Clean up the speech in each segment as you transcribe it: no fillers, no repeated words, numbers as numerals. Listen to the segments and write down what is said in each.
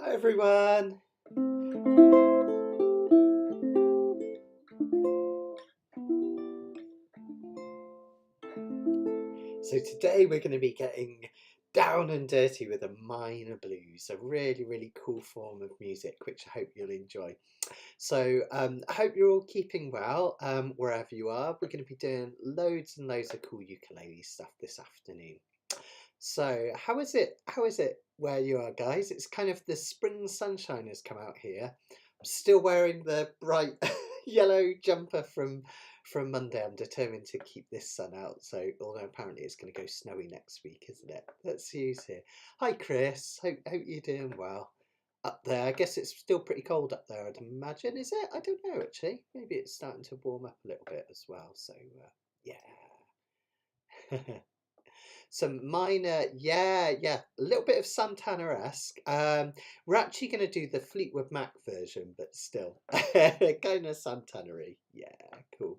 Hi everyone. So today we're going to be getting down and dirty with a minor blues, a really cool form of music which I hope you'll enjoy. So I hope you're all keeping well wherever you are. We're going to be doing loads and loads of cool ukulele stuff this afternoon. So how is it where you are, guys? It's kind of the spring sunshine has come out here. I'm still wearing the bright yellow jumper from Monday. I'm determined to keep this sun out. So although apparently it's going to go snowy next week, isn't it? Let's see who's here. Hi Chris. Hope you're doing well up there. I guess it's still pretty cold up there, I'd imagine. Is it? I don't know actually. Maybe it's starting to warm up a little bit as well. So yeah. Some minor, yeah, a little bit of Santana-esque. We're actually going to do the Fleetwood Mac version, but still kind of Santana-y. Yeah, cool.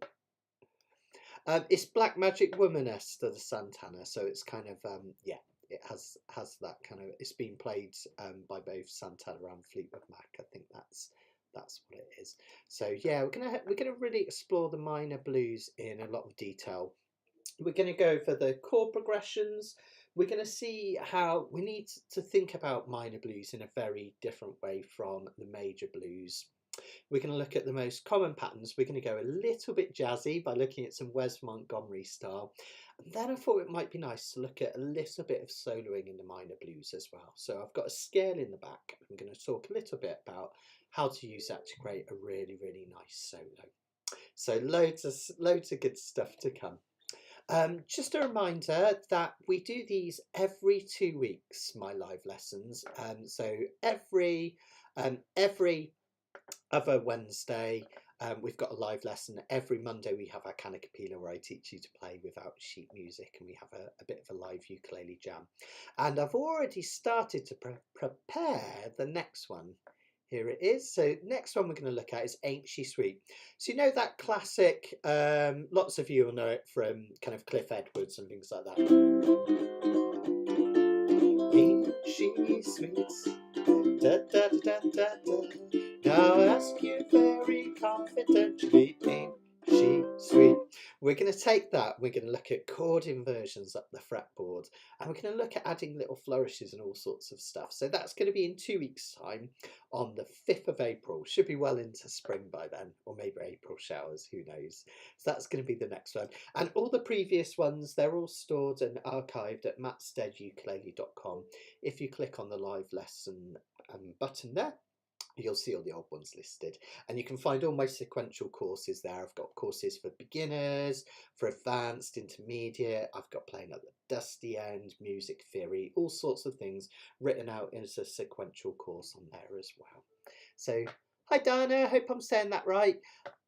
It's Black Magic Woman-esque to the Santana, so it's kind of yeah, it has that kind of. It's been played by both Santana and Fleetwood Mac. I think that's what it is. So yeah, we're gonna really explore the minor blues in a lot of detail. We're going to go for the chord progressions. We're going to see how we need to think about minor blues in a very different way from the major blues. We're going to look at the most common patterns. We're going to go a little bit jazzy by looking at some Wes Montgomery style. And then I thought it might be nice to look at a little bit of soloing in the minor blues as well. So I've got a scale in the back. I'm going to talk a little bit about how to use that to create a really nice solo. So loads of good stuff to come. Just a reminder that we do these every 2 weeks, my live lessons. So every other Wednesday, we've got a live lesson. Every Monday we have our Can a Cappella where I teach you to play without sheet music, and we have a bit of a live ukulele jam. And I've already started to prepare the next one. Here it is. So next one we're going to look at is Ain't She Sweet. So you know that classic, lots of you will know it from kind of Cliff Edwards and things like that. Ain't she sweet? Da da da da da. Now I ask you very confidentially, ain't she sweet? We're going to take that, we're going to look at chord inversions up the fretboard, and we're going to look at adding little flourishes and all sorts of stuff. So that's going to be in 2 weeks' time on the 5th of April. Should be well into spring by then, or maybe April showers, who knows. So that's going to be the next one. And all the previous ones, they're all stored and archived at mattsteadukulele.com. If you click on the live lesson button there, you'll see all the old ones listed, and you can find all my sequential courses there. I've got courses for beginners, for advanced, intermediate. I've got playing at the dusty end, music theory, all sorts of things written out as a sequential course on there as well. So hi Dana, hope I'm saying that right.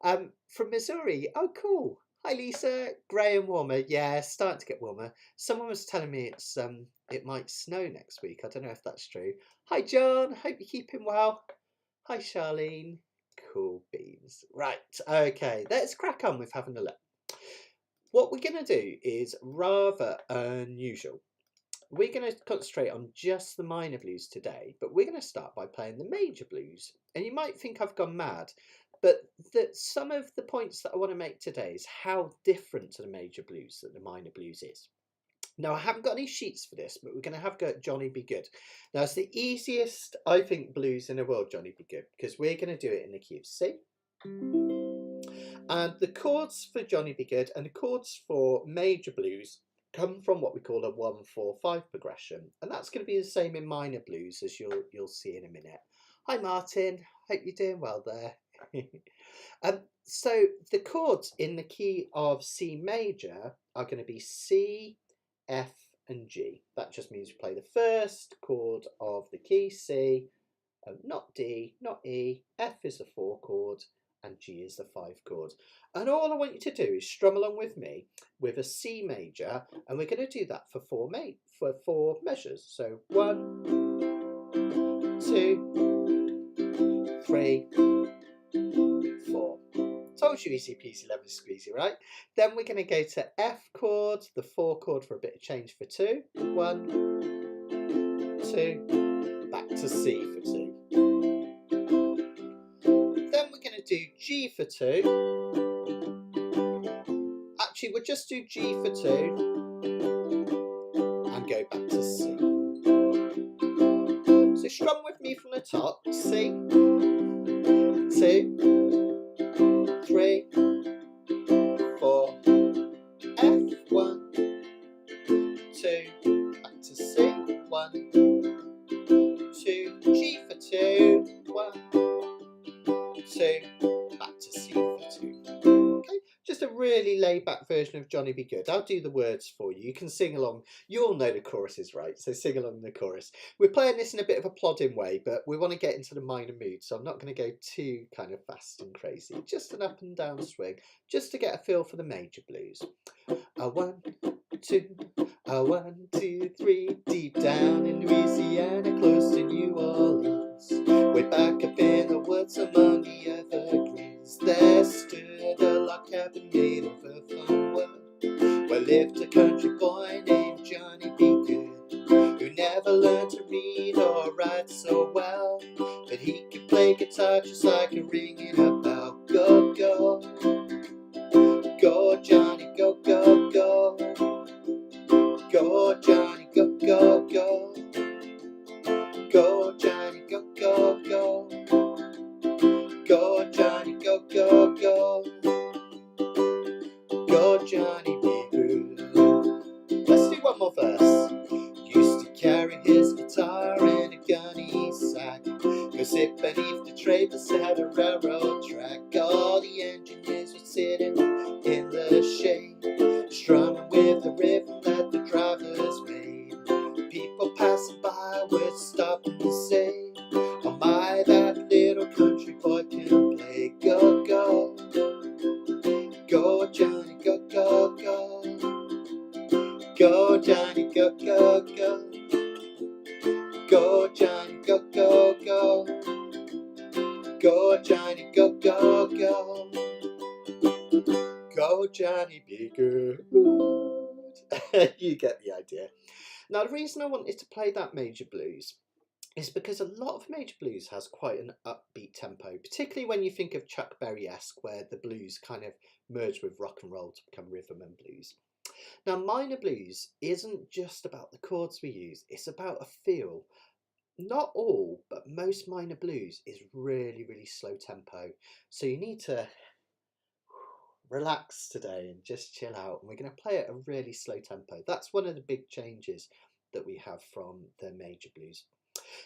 From Missouri. Oh cool. Hi Lisa. Grey and warmer. Yeah, starting to get warmer. Someone was telling me it's it might snow next week. I don't know if that's true. Hi John, hope you're keeping well. Hi Charlene. Cool beans. Right, okay, let's crack on with having a look. What we're going to do is rather unusual. We're going to concentrate on just the minor blues today, but we're going to start by playing the major blues. And you might think I've gone mad, but some of the points that I want to make today is how different to the major blues that the minor blues is. Now, I haven't got any sheets for this, but we're going to have a go at Johnny B Goode. Now, it's the easiest, I think, blues in the world, Johnny B Goode, because we're going to do it in the key of C. And the chords for Johnny B Goode and the chords for major blues come from what we call a 1-4-5 progression. And that's going to be the same in minor blues, as you'll see in a minute. Hi, Martin. Hope you're doing well there. So the chords in the key of C major are going to be C, F and G. That just means you play the first chord of the key, C, not D, not E, F is the 4 chord, and G is the 5 chord. And all I want you to do is strum along with me with a C major, and we're going to do that for four measures. So 1, 2, 3, 4. Told you easy peasy lemon squeezy, right? Then we're going to go to F chord, the 4 chord for a bit of change for 2. 1, 2, back to C for 2. for 2. Actually, we'll just do G for 2 and go back to C. So strum with me from the top. C, 2, 3, 4, F, 1, 2, back to C, 1, 2, G for 2, 1, 2, back to C for 2. Okay, just a really laid back version of Johnny B Goode. I'll do the words for you. You can sing along. You all know the chorus is right, so sing along the chorus. We're playing this in a bit of a plodding way, but we want to get into the minor mood, so I'm not going to go too kind of fast and crazy. Just an up and down swing, just to get a feel for the major blues. A 1, 2, a 1, 2, 3, deep down in Louisiana, close to New Orleans. Way back up in the woods among the evergreens, there stood a log cabin made of earth and wood, where lived a country boy named Johnny B Goode, who never learned to read or write so well, but he could play guitar just like a ringing a bell. Go, go, go, Johnny, go, go, go. Go, Johnny, go, go, go. Go, Johnny, go, go, go. Go, Johnny, go, go, go. Go, Johnny B Goode. Let's do one more verse. Used to carry his guitar in a gunny sack, go sit beneath the tray beside a railroad track. All the engineers were sitting in the shade, strumming with the rhythm that the drivers made. People passing by would stop and say, oh my, that little country boy can play. Go, go, go, Johnny, go, go, go. Go, Johnny, go, go, go. Go, Johnny, go, go, go. Go, Johnny, go, go, go. Go, Johnny B Goode. You get the idea. Now, the reason I wanted to play that major blues is because a lot of major blues has quite an upbeat tempo, particularly when you think of Chuck Berry-esque, where the blues kind of merge with rock and roll to become rhythm and blues. Now, minor blues isn't just about the chords we use, it's about a feel. Not all, but most minor blues is really, really slow tempo. So you need to relax today and just chill out. And we're going to play at a really slow tempo. That's one of the big changes that we have from the major blues.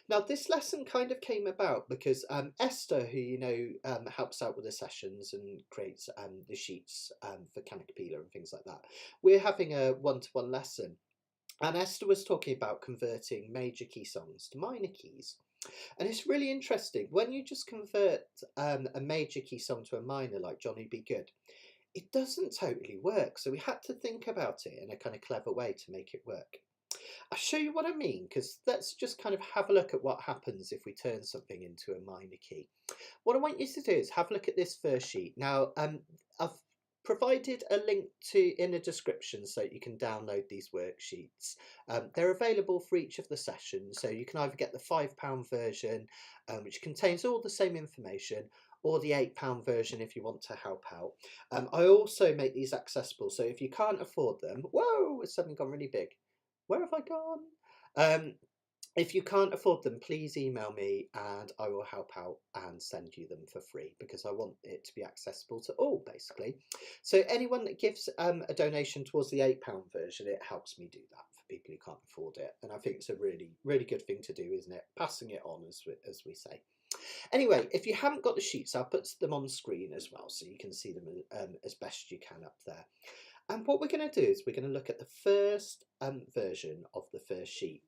Now, this lesson kind of came about because Esther, who you know helps out with the sessions and creates the sheets for Canacapilla and things like that, we're having a one-to-one lesson. And Esther was talking about converting major key songs to minor keys. And it's really interesting. When you just convert a major key song to a minor, like Johnny B Goode, it doesn't totally work. So we had to think about it in a kind of clever way to make it work. I'll show you what I mean, because let's just kind of have a look at what happens if we turn something into a minor key. What I want you to do is have a look at this first sheet. Now, I've provided a link in the description so you can download these worksheets. They're available for each of the sessions, so you can either get the £5 version, which contains all the same information, or the £8 version if you want to help out. I also make these accessible, so if you can't afford them, whoa, it's suddenly gone really big. Where have I gone? If you can't afford them, please email me and I will help out and send you them for free, because I want it to be accessible to all, basically. So anyone that gives a donation towards the £8 version, it helps me do that for people who can't afford it. And I think it's a really, really good thing to do, isn't it? Passing it on, as we say. Anyway, if you haven't got the sheets, I'll put them on screen as well, so you can see them as best you can up there. And what we're going to do is we're going to look at the first version of the first sheet.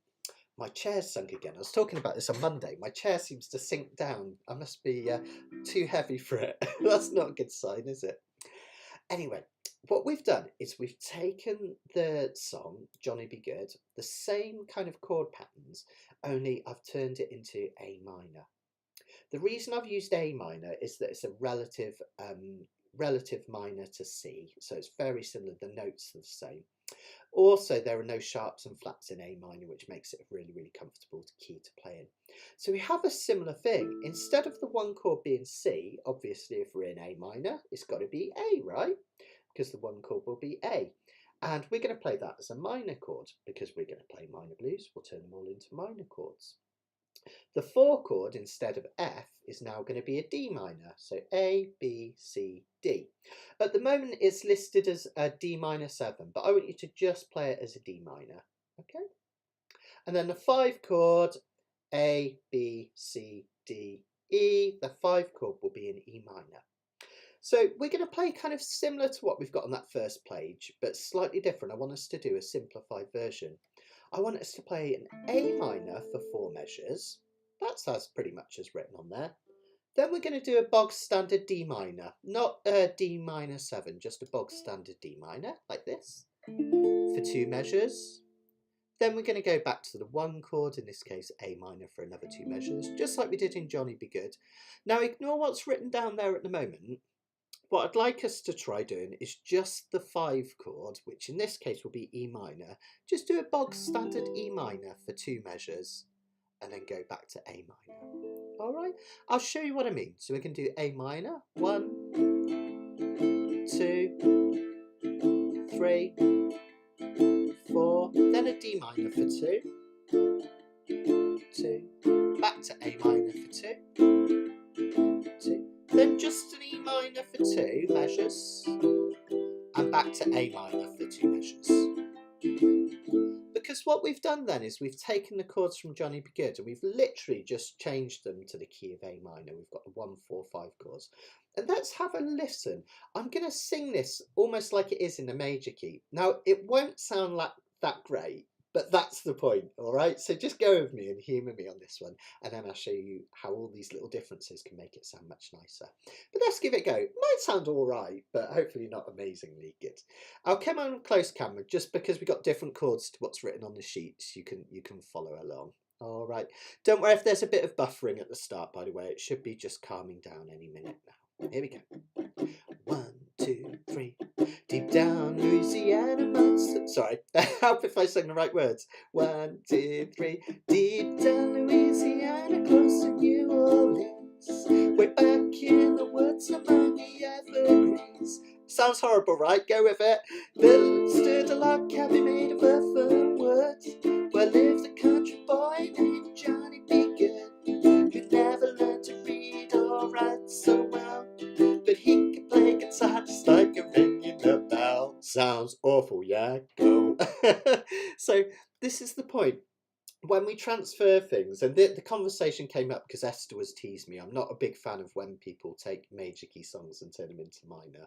My chair's sunk again. I was talking about this on Monday. My chair seems to sink down. I must be too heavy for it. That's not a good sign, is it? Anyway, what we've done is we've taken the song, Johnny B Goode, the same kind of chord patterns, only I've turned it into A minor. The reason I've used A minor is that it's a relative minor to C, so it's very similar, the notes are the same. Also, there are no sharps and flats in A minor, which makes it a really, really comfortable key to play in. So we have a similar thing. Instead of the one chord being C, obviously if we're in A minor, it's got to be A, right? Because the one chord will be A. And we're going to play that as a minor chord because we're going to play minor blues. We'll turn them all into minor chords. The 4 chord instead of F is now going to be a D minor. So A, B, C, D. At the moment it's listed as a D minor 7, but I want you to just play it as a D minor. Okay? And then the 5 chord, A, B, C, D, E. The 5 chord will be an E minor. So we're going to play kind of similar to what we've got on that first page, but slightly different. I want us to do a simplified version. I want us to play an A minor for 4 measures. That's as pretty much as written on there. Then we're going to do a bog standard D minor, not a D minor 7, just a bog standard D minor, like this, for 2 measures. Then we're going to go back to the 1 chord, in this case A minor, for another 2 measures, just like we did in Johnny B Goode. Now ignore what's written down there at the moment. What I'd like us to try doing is just the 5 chord, which in this case will be E minor. Just do a bog standard E minor for 2 measures and then go back to A minor. All right, I'll show you what I mean. So we can do A minor, 1, 2, 3, 4, then a D minor for 2, 2, back to A minor for 2, 2, then just an E minor for 2 measures, and back to A minor for 2 measures. Because what we've done then is we've taken the chords from Johnny B Goode and we've literally just changed them to the key of A minor. We've got the 1, 4, 5 chords. And let's have a listen. I'm going to sing this almost like it is in the major key. Now, it won't sound like that great, but that's the point, all right? So just go with me and humour me on this one, and then I'll show you how all these little differences can make it sound much nicer. But let's give it a go. It might sound all right, but hopefully not amazingly good. I'll come on close camera just because we've got different chords to what's written on the sheets. You can follow along. All right. Don't worry if there's a bit of buffering at the start, by the way. It should be just calming down any minute now. Here we go. 1, 2, 3. Deep down Louisiana months. Sorry, help if I sing the right words. 1, 2, 3. Deep down Louisiana, close to New Orleans. Way back in the woods among the evergreens. Sounds horrible, right? Go with it. There stood a log cabin made of earth and wood, where lived a country boy named Johnny B Goode, who never learned to read or write so well, but he could play guitar just like a ringing the bell. Sounds awful, yeah? Go. So this is the point. When we transfer things, and the conversation came up because Esther was teasing me. I'm not a big fan of when people take major key songs and turn them into minor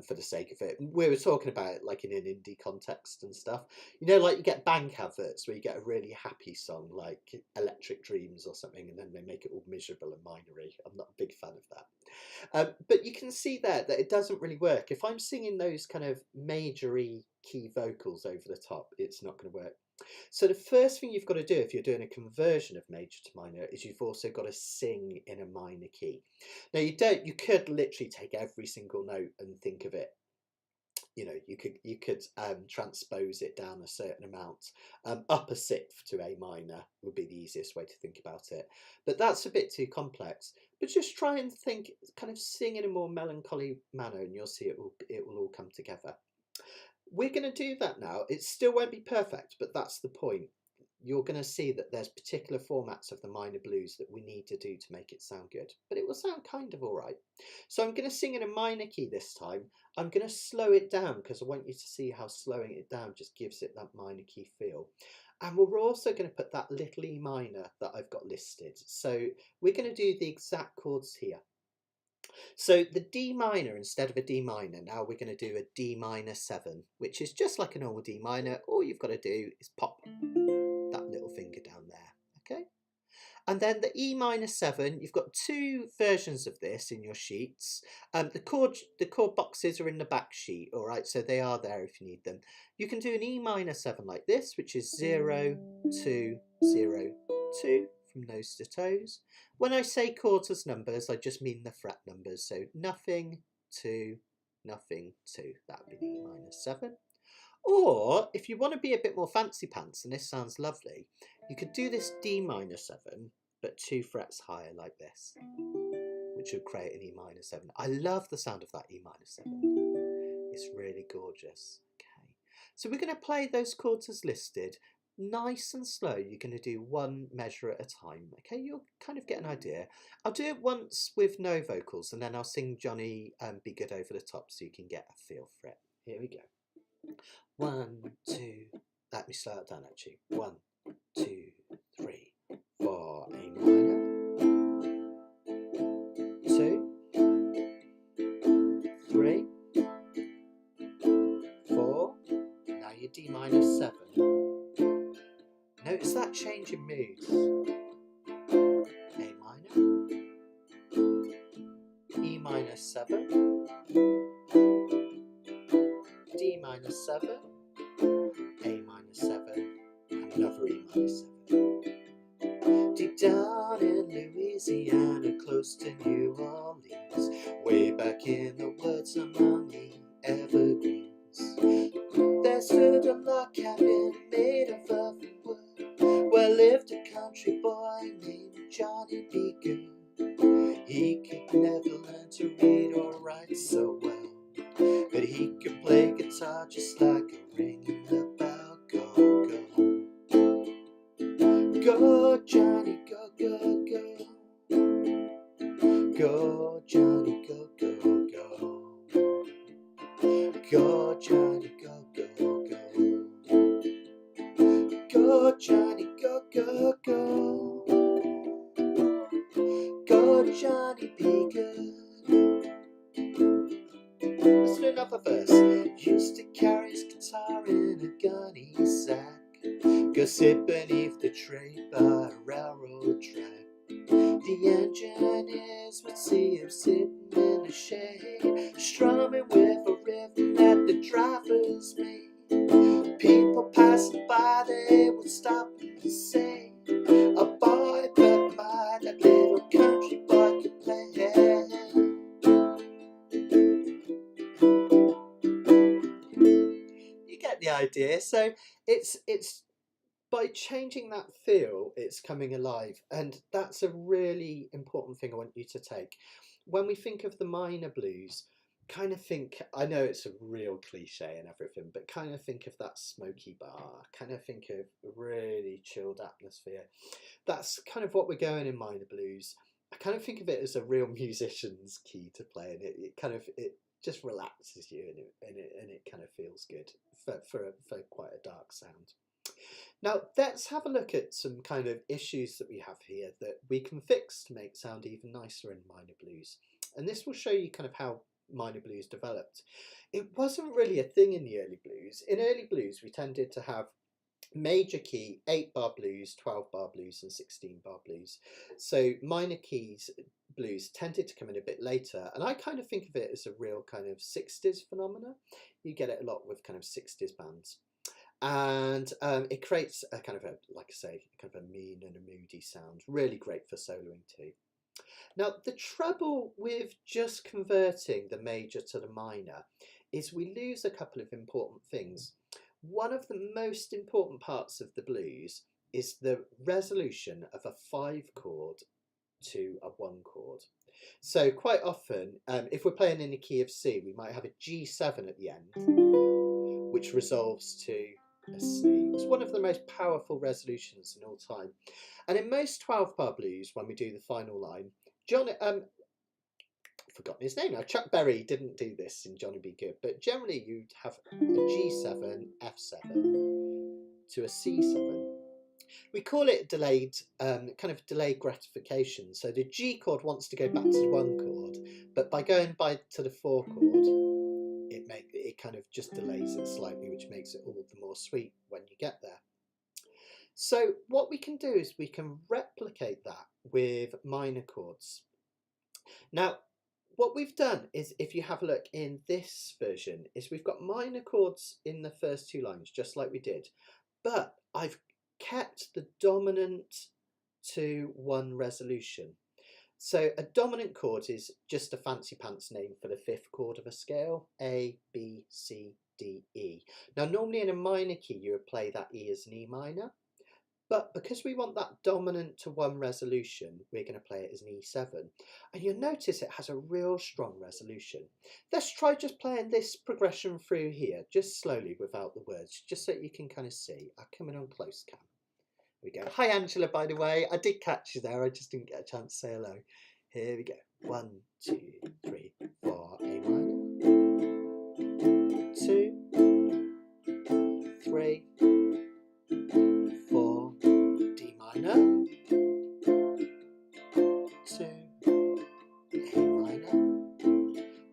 for the sake of it. We were talking about it like in an indie context and stuff. You know, like you get bank adverts where you get a really happy song like Electric Dreams or something, and then they make it all miserable and minory. I'm not a big fan of that. But you can see there that it doesn't really work. If I'm singing those kind of majory key vocals over the top, it's not going to work. So the first thing you've got to do if you're doing a conversion of major to minor is you've also got to sing in a minor key. Now you could literally take every single note and think of it. You know, you could transpose it down a certain amount. Up a sixth to A minor would be the easiest way to think about it. But that's a bit too complex. But just try and think, kind of sing in a more melancholy manner, and you'll see it will all come together. We're going to do that now. It still won't be perfect, but that's the point. You're going to see that there's particular formats of the minor blues that we need to do to make it sound good, but it will sound kind of all right. So I'm going to sing in a minor key this time. I'm going to slow it down because I want you to see how slowing it down just gives it that minor key feel. And we're also going to put that little E minor that I've got listed. So we're going to do the exact chords here. So the D minor instead of a D minor, now we're going to do a D minor 7, which is just like a normal D minor. All you've got to do is pop that little finger down there, okay? And then the E minor 7, you've got 2 versions of this in your sheets. The chord boxes are in the back sheet, all right? So they are there if you need them. You can do an E minor 7 like this, which is 0, 2, 0, 2. From nose to toes. When I say chords as numbers, I just mean the fret numbers. So nothing, 2, nothing, 2. That would be the E minor 7. Or if you want to be a bit more fancy pants, and this sounds lovely, you could do this D minor 7, but 2 frets higher like this, which would create an E minor 7. I love the sound of that E minor 7. It's really gorgeous. Okay, so we're going to play those chords as listed, nice and slow. You're going to do one measure at a time. Okay, you'll kind of get an idea. I'll do it once with no vocals, and then I'll sing Johnny B Goode over the top so you can get a feel for it. Here we go. 1, 2, let me slow it down actually. 1, 2, 3, 4, A minor. 2, 3, 4. Now your D minor 7. Notice that change in mood. A minor, E minor 7, D minor 7, A minor 7, and another E minor 7. Deep down in Louisiana, close to New Orleans, way back in the woods among the evergreens, there stood a log cabin made of earth and wood, where lived a country boy named Johnny B Goode. He could never learn to read or write so well, but he could play guitar just like a ringing the bell. Go, go, go, Johnny, go, go, go. Go, Johnny, go, go, go. Go, Johnny, go, go, go. Go, Johnny, go, go, go. Go, Johnny, be good. Listen to another verse. Used to carry his guitar in a gunny sack, go sit beneath the tree by a railroad track. The engineers would see him sitting in the shade, strumming with a rhythm that the drivers made. People passing by, they would stop and say, a boy but mine, that little country boy could play. You get the idea. So it's by changing that feel, it's coming alive, and that's a really important thing I want you to take. When we think of the minor blues, kind of think, I know it's a real cliche and everything, but kind of think of that smoky bar, kind of think of a really chilled atmosphere. That's kind of what we're going in minor blues. I kind of think of it as a real musician's key to play, and it just relaxes you, and it kind of feels good for quite a dark sound. Now let's have a look at some kind of issues that we have here that we can fix to make sound even nicer in minor blues. And this will show you kind of how minor blues developed. It wasn't really a thing in the early blues. In early blues, we tended to have major key 8-bar blues, 12-bar blues, and 16-bar blues. So minor keys blues tended to come in a bit later, and I kind of think of it as a real kind of 60s phenomena. You get it a lot with kind of 60s bands. And it creates a kind of a, like I say, kind of a mean and a moody sound. Really great for soloing too. Now, the trouble with just converting the major to the minor is we lose a couple of important things. One of the most important parts of the blues is the resolution of a 5 chord to a 1 chord. So quite often, if we're playing in the key of C, we might have a G7 at the end, which resolves to a C. It's one of the most powerful resolutions in all time. And in most 12-bar blues, when we do the final line, I've forgotten his name now, Chuck Berry didn't do this in Johnny B Goode, but generally you'd have a G7, F7 to a C7. We call it delayed, kind of delayed gratification. So the G chord wants to go back to the 1 chord, but by going to the 4 chord, it kind of just delays it slightly, which makes it all the more sweet when you get there. So what we can do is we can replicate that with minor chords. Now, what we've done is, if you have a look in this version, is we've got minor chords in the first 2 lines, just like we did, but I've kept the dominant to 1 resolution. So a dominant chord is just a fancy pants name for the 5th chord of a scale, A, B, C, D, E. Now normally in a minor key you would play that E as an E minor, but because we want that dominant to 1 resolution, we're going to play it as an E7. And you'll notice it has a real strong resolution. Let's try just playing this progression through here, just slowly without the words, just so you can kind of see. I'll come in on close cam. Here we go. Hi Angela, by the way. I did catch you there. I just didn't get a chance to say hello. Here we go. 1, 2, 3, 4, A minor. 2, 3, 4, D minor. 2, A minor.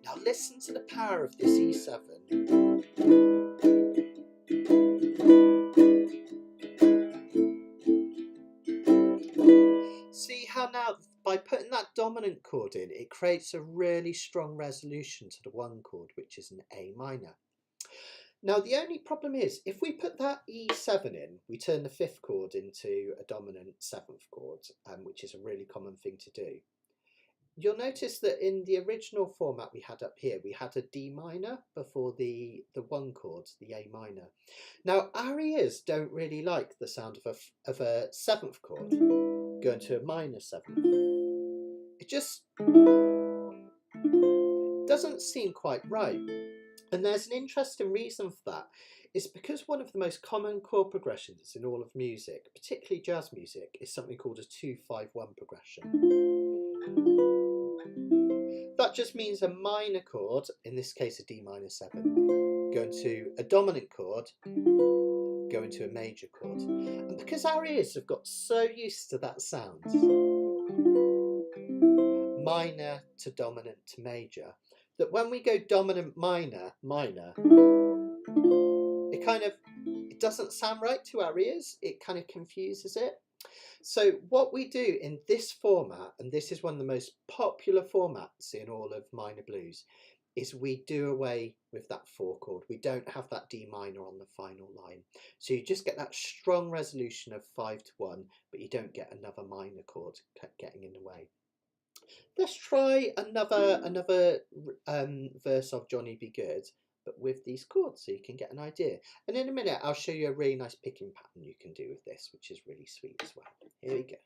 Now listen to the power of this E7. See how now by putting that dominant chord in, it creates a really strong resolution to the 1 chord, which is an A minor. Now the only problem is, if we put that E7 in, we turn the 5th chord into a dominant 7th chord, which is a really common thing to do. You'll notice that in the original format we had up here, we had a D minor before the 1 chord, the A minor. Now our ears don't really like the sound of a 7th chord going to a minor 7th. It just doesn't seem quite right. And there's an interesting reason for that. It's because one of the most common chord progressions in all of music, particularly jazz music, is something called a 2-5-1 progression. That just means a minor chord, in this case a D minor 7, going to a dominant chord, going to a major chord. And because our ears have got so used to that sound, minor to dominant to major, that when we go dominant minor, minor, it doesn't sound right to our ears. It kind of confuses it. So what we do in this format, and this is one of the most popular formats in all of minor blues, is we do away with that 4 chord. We don't have that D minor on the final line. So you just get that strong resolution of 5-1, but you don't get another minor chord getting in the way. Let's try another verse of Johnny B Goode, but with these chords, so you can get an idea. And in a minute, I'll show you a really nice picking pattern you can do with this, which is really sweet as well. Here we go.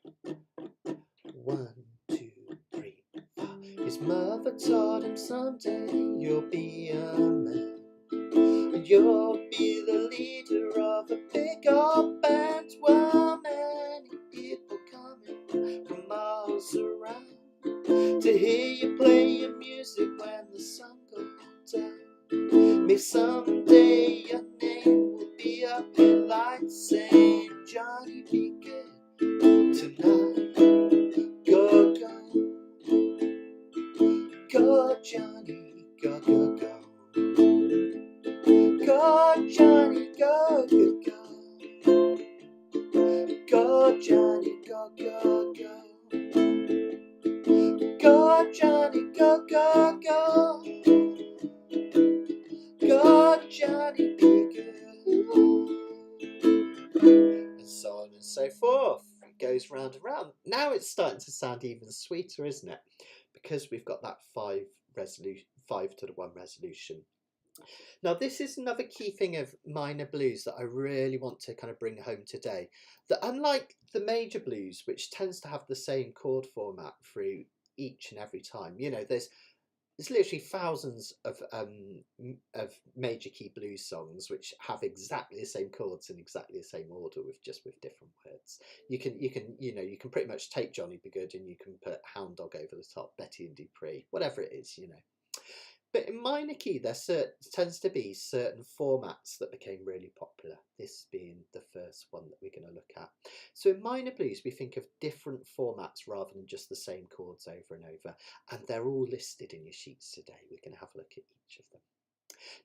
1, 2, 3, 4. His mother taught him someday you'll be a man, and you'll be the leader of a big old band. Well, many people coming from miles around to hear you play your music when the sun goes down. Maybe someday your name will be up in lights saying Johnny B Goode tonight. Go, go, go Johnny, go, go, go. Go Johnny, go, go, go. Go Johnny, go, go, go. Go Johnny, go, go, go. Go Johnny B Goode. And so on and so forth. It goes round and round. Now it's starting to sound even sweeter, isn't it? Because we've got that 5 to the 1 resolution. Now this is another key thing of minor blues that I really want to kind of bring home today. That unlike the major blues, which tends to have the same chord format through each and every time, you know, there's literally thousands of major key blues songs which have exactly the same chords in exactly the same order with different words. You can pretty much take Johnny B Goode and you can put Hound Dog over the top, Betty and Dupree, whatever it is, you know. But in minor key, there tends to be certain formats that became really popular, this being the first one that we're going to look at. So in minor blues, we think of different formats rather than just the same chords over and over, and they're all listed in your sheets today. We're going to have a look at each of them.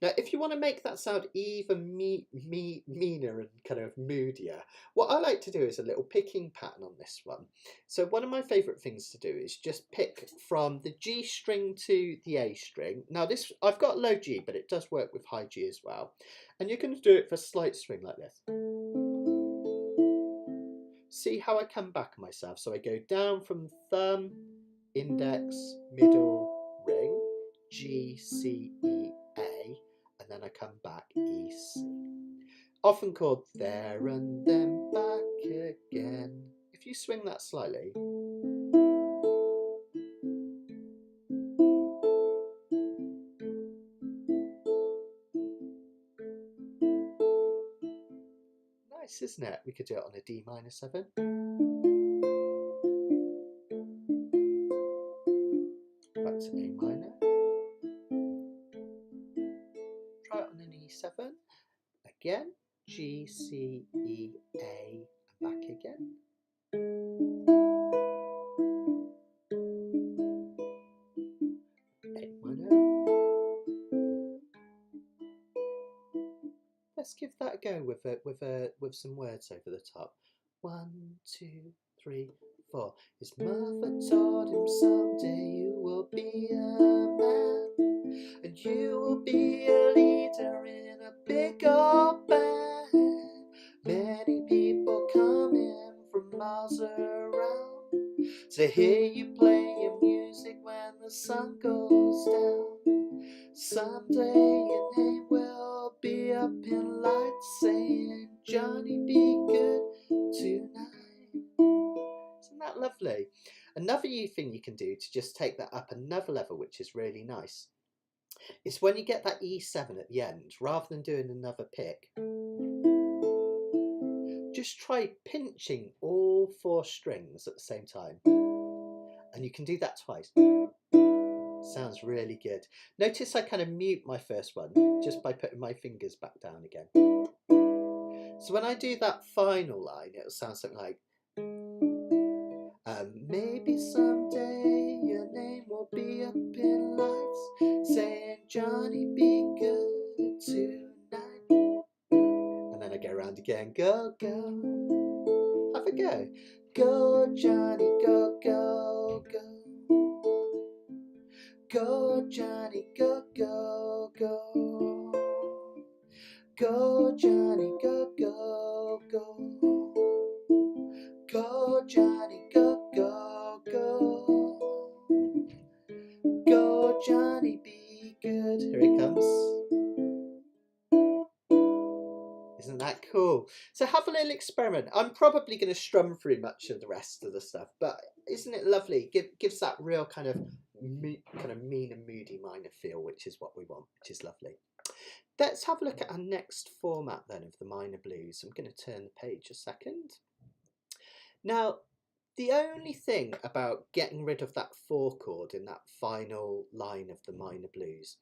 Now, if you want to make that sound even meaner and kind of moodier, what I like to do is a little picking pattern on this one. So one of my favourite things to do is just pick from the G string to the A string. Now this, I've got low G, but it does work with high G as well. And you're going to do it for a slight swing like this. See how I come back myself. So I go down from thumb, index, middle, ring, G, C, E, A, and then I come back, E, C. Often called there and then back again. If you swing that slightly. Nice, isn't it? We could do it on a D minor 7. Back to A minor. Try it on an E7. Again, G, C, E, A, and back again. A minor. Let's give that a go with some words over the top. 1, 2, 3, 4. His mother taught him someday you will be a man, and you will be a leader in a big old band. Many people coming from miles around to hear you play your music when the sun goes down. Someday your name will be up in lights saying Johnny B Goode tonight. Isn't that lovely? Another thing you can do to just take that up another level, which is really nice, is when you get that E7 at the end, rather than doing another pick, just try pinching all 4 strings at the same time. And you can do that twice. Sounds really good. Notice I kind of mute my first one just by putting my fingers back down again. So when I do that final line, it'll sound something like, maybe someday your name will be up in lights saying Johnny B Goode tonight. And then I go around again. Go, go. Have a go. Go, Johnny, go, go, go. Go, Johnny, go, go, go. Go, Johnny, go, go, go. Go, Johnny, go, go, go. Go, Johnny, be good. Here it comes. Isn't that cool? So have a little experiment. I'm probably going to strum through much of the rest of the stuff, but isn't it lovely? Gives that real kind of mean and moody minor feel, which is what we want, which is lovely. Let's have a look at our next format then of the minor blues. I'm going to turn the page a second. Now, the only thing about getting rid of that 4 chord in that final line of the minor blues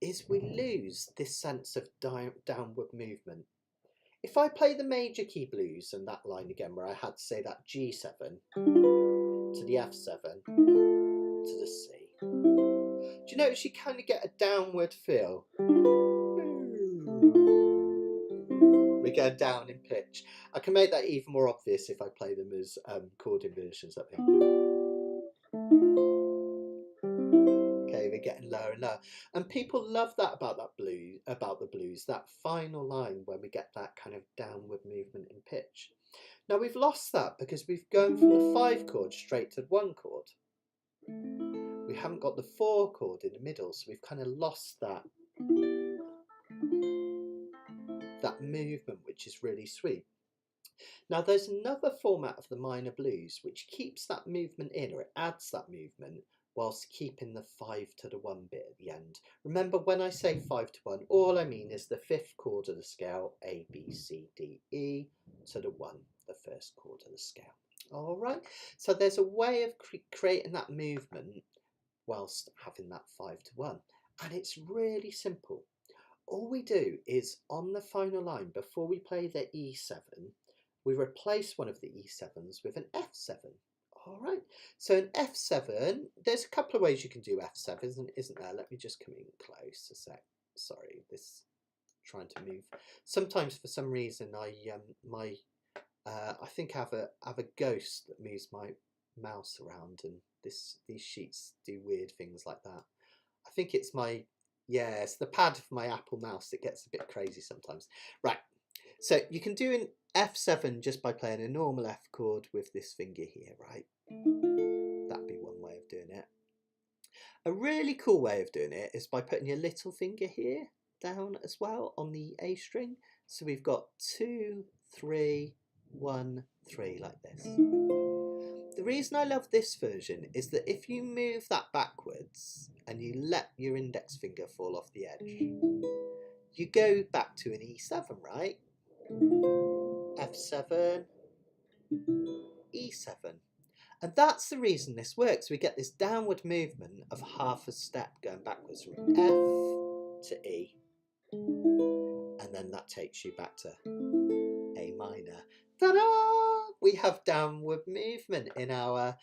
is we lose this sense of downward movement. If I play the major key blues and that line again where I had to say that G7 to the F7 to the C, do you notice you kind of get a downward feel? We go down in pitch. I can make that even more obvious if I play them as chord inversions up here. Okay, we're getting lower and lower, and people love that about the blues, that final line where we get that kind of downward movement in pitch. Now we've lost that because we've gone from the 5 chord straight to 1 chord. We haven't got the 4 chord in the middle, so we've kind of lost that movement, which is really sweet. Now there's another format of the minor blues which keeps that movement in, or it adds that movement whilst keeping the 5 to the 1 bit at the end. Remember, when I say 5 to 1, all I mean is the 5th chord of the scale, A, B, C, D, E, to the 1, the 1st chord of the scale. All right, so there's a way of creating that movement whilst having that 5 to 1, and it's really simple. All we do is on the final line, before we play the E7, we replace one of the E7s with an F7. All right, so an F7, there's a couple of ways you can do F7s, isn't there? Let me just come in close a sec. Sorry, this trying to move. Sometimes for some reason I think I have a ghost that moves my mouse around, and these sheets do weird things like that. I think it's it's the pad of my Apple mouse that gets a bit crazy sometimes. Right, so you can do an F7 just by playing a normal F chord with this finger here, right? That'd be one way of doing it. A really cool way of doing it is by putting your little finger here down as well on the A string. So we've got 2, 3, 1, 3 like this. The reason I love this version is that if you move that backwards and you let your index finger fall off the edge, you go back to an E7, right? F7, E7. And that's the reason this works. We get this downward movement of half a step going backwards from F to E. And then that takes you back to A minor. Ta-da! We have downward movement in our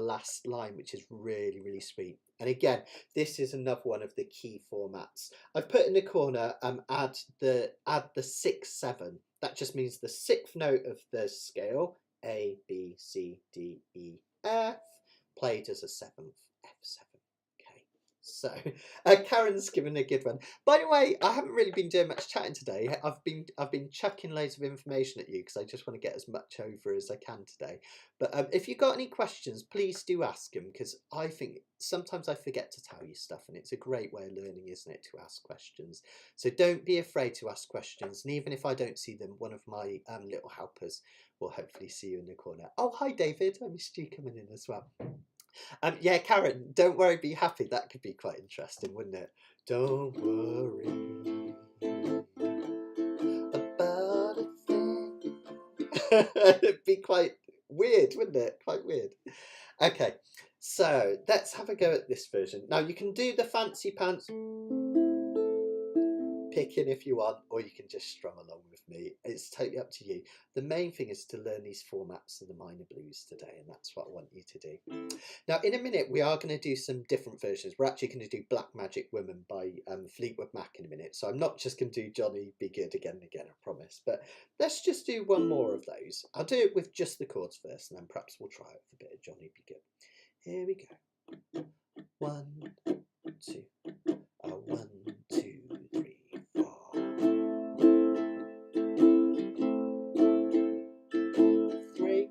last line, which is really, really sweet. And again, this is another one of the key formats. I've put in the corner add the 6/7. That just means the sixth note of the scale, A, B, C, D, E, F, played as a seventh, F7. So Karen's given a good one. By the way, I haven't really been doing much chatting today. I've been chucking loads of information at you because I just want to get as much over as I can today. But if you've got any questions, please do ask them, because I think sometimes I forget to tell you stuff, and it's a great way of learning, isn't it, to ask questions. So don't be afraid to ask questions, and even if I don't see them, one of my little helpers will hopefully see you in the corner. Oh, hi David, I missed you coming in as well. Yeah, Karen, don't worry, be happy. That could be quite interesting, wouldn't it? Don't worry about a thing. It'd be quite weird, wouldn't it? Quite weird. Okay, so let's have a go at this version. Now, you can do the fancy pants picking if you want, or you can just strum along with me. It's totally up to you. The main thing is to learn these formats of the minor blues today, and that's what I want you to do. Now, in a minute, we are going to do some different versions. We're actually going to do Black Magic Woman by Fleetwood Mac in a minute. So I'm not just going to do Johnny B Goode again and again, I promise. But let's just do one more of those. I'll do it with just the chords first, and then perhaps we'll try it with a bit of Johnny B Goode. Here we go. 1, 2, 1, 2, 3. 3,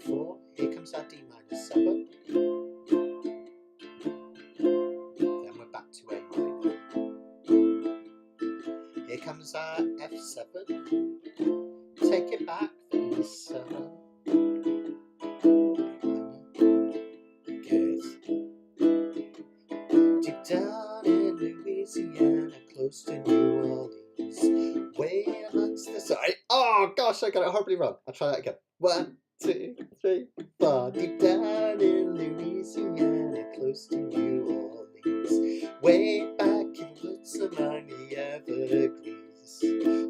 4. Here comes our D minor 7. Then we're back to A minor. Here comes our F7. Take it back for E7. Good. Deep down in Louisiana, close to New Orleans, way amongst the... Sorry. Oh gosh, I got it horribly wrong. I'll try that again. 1, 2, 3, 4. Deep down in Louisiana, close to New Orleans, way back in woods among the Everglades,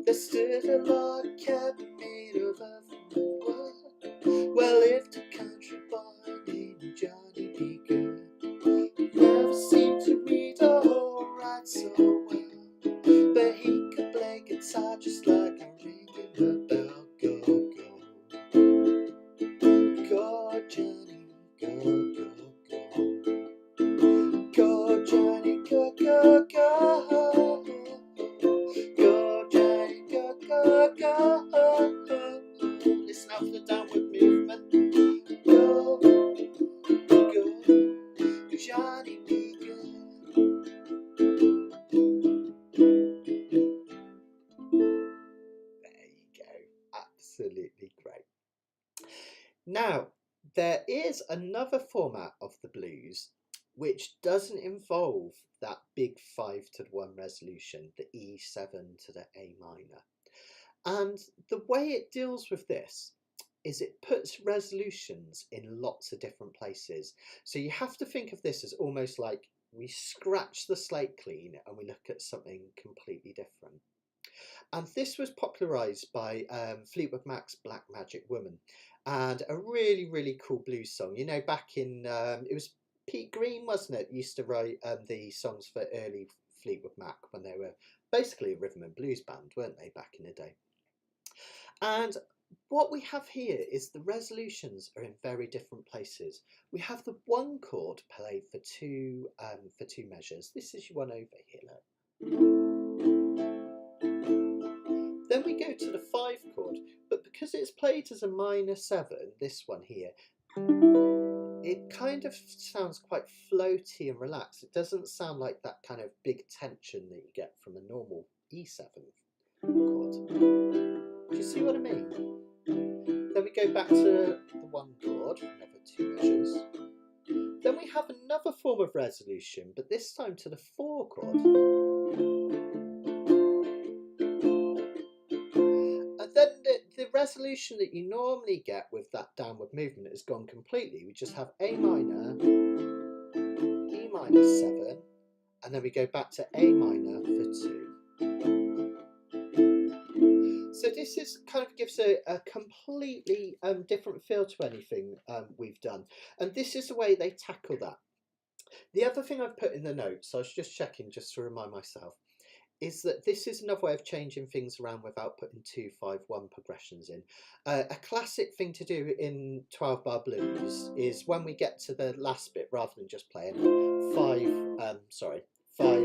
there stood a log cabin made of earth and wood, where lived a country boy named Johnny B Goode. Never seemed to read or write so well, but he could play guitar just like a ringing the bell. Go, go, go, Johnny, go, go, go. Go, Johnny, go, go, go. Go, Johnny, go, go, go. Listen out for the downward movement. Go, go, Johnny B Goode. There you go. Absolutely great. Now, there is another format of the blues which doesn't involve that big 5-to-1 resolution, the E7 to the A minor. And the way it deals with this is it puts resolutions in lots of different places. So you have to think of this as almost like we scratch the slate clean and we look at something completely different. And this was popularised by Fleetwood Mac's Black Magic Woman, and a really, really cool blues song. You know, back in, it was Pete Green, wasn't it, used to write the songs for early Fleetwood Mac when they were basically a rhythm and blues band, weren't they, back in the day? And what we have here is the resolutions are in very different places. We have the 1 chord played for two measures. This is your one over here, look. Then we go to the 5 chord, but because it's played as a minor 7, this one here, it kind of sounds quite floaty and relaxed. It doesn't sound like that kind of big tension that you get from a normal E7 chord. Do you see what I mean? Then we go back to the 1 chord, another 2 measures. Then we have another form of resolution, but this time to the 4 chord. And then the resolution that you normally get with that downward movement has gone completely. We just have A minor, E minor 7, and then we go back to A minor for 2. So this is kind of gives a completely different feel to anything we've done. And this is the way they tackle that. The other thing I've put in the notes, I was just checking just to remind myself, is that this is another way of changing things around without putting 2-5-1 progressions in. A classic thing to do in 12-bar blues is when we get to the last bit, rather than just playing 5, 4,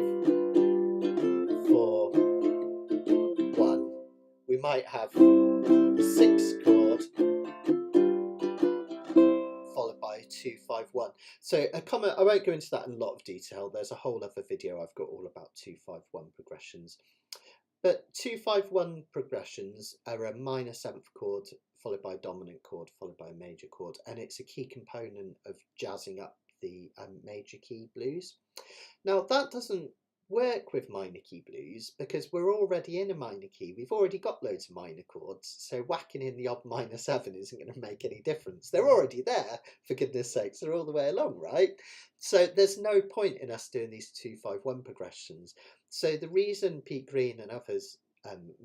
1, we might have the 6th chord followed by 2-5-1. So a comment, I won't go into that in a lot of detail. There's a whole other video I've got all about 2-5-1 progressions. But 2-5-1 progressions are a minor 7th chord followed by a dominant chord followed by a major chord, and it's a key component of jazzing up the major key blues. Now that doesn't work with minor key blues because we're already in a minor key. We've already got loads of minor chords, so whacking in the odd minor 7 isn't going to make any difference. They're already there, for goodness sakes. They're all the way along, right? So there's no point in us doing these 2-5-1 progressions. So the reason Pete Green and others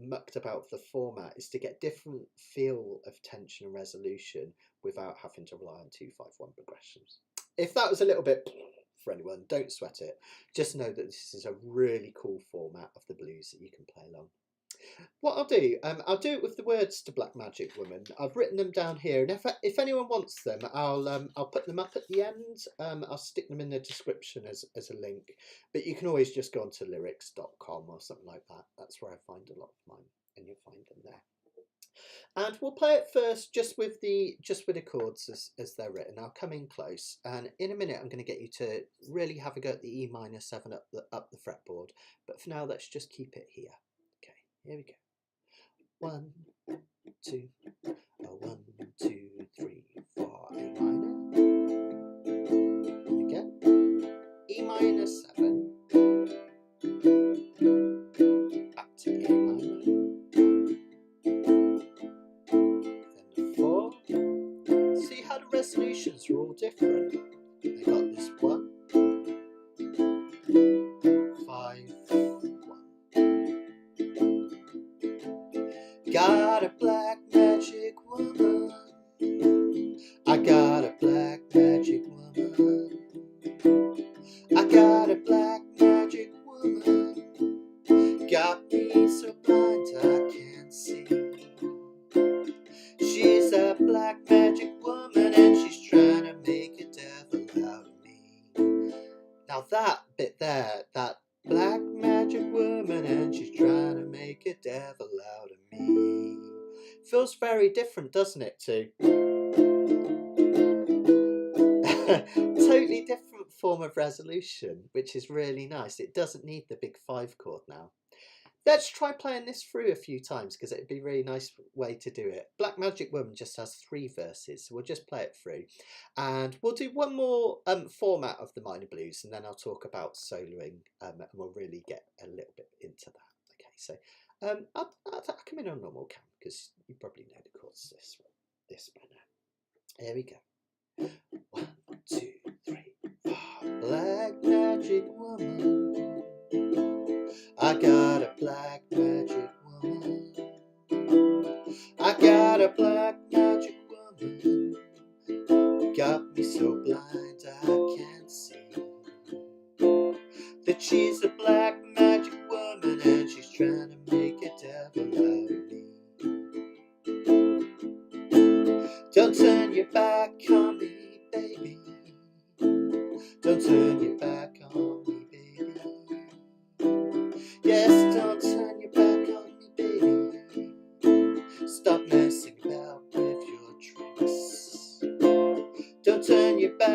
mucked about the format is to get different feel of tension and resolution without having to rely on 2-5-1 progressions. If that was a little bit for anyone, don't sweat it. Just know that this is a really cool format of the blues that you can play along. What I'll do it with the words to Black Magic Woman. I've written them down here, and if anyone wants them, I'll put them up at the end. I'll stick them in the description as a link. But you can always just go onto lyrics.com or something like that. That's where I find a lot of mine, and you'll find them there. And we'll play it first just with the chords as they're written. I'll come in close, and in a minute I'm going to get you to really have a go at the E minor 7 up the fretboard. But for now, let's just keep it here. Okay, here we go. 1, 2, 1, 2, 3, 4, A minor. And again, E minor 7. Back to A minor. Resolutions are all different. They got this 1, 5, 1. Got a black magic woman. I got a black magic woman. I got a black magic woman. Got me so blind I can't see. She's a black magic woman, and she's trying to make a devil out of me. Now that bit there, that black magic woman, and she's trying to make a devil out of me, feels very different, doesn't it, too? Totally different form of resolution, which is really nice. It doesn't need the big 5 chord now. Let's try playing this through a few times because it'd be a really nice way to do it. Black Magic Woman just has 3 verses, so we'll just play it through. And we'll do one more format of the minor blues, and then I'll talk about soloing, and we'll really get a little bit into that. Okay, so I'll come in on normal cam because you probably know the chords this by now. Here we go. 1, 2, 3, 4. Black Magic Woman. I got a black magic woman. I got a black magic woman. Got me so blind I can't see that she's a black magic woman, and she's trying to make a devil out of me. Don't turn your back on me, baby. Don't turn your back on me, baby. Yes, don't turn your back on me, baby. Stop messing about with your tricks. Don't turn your back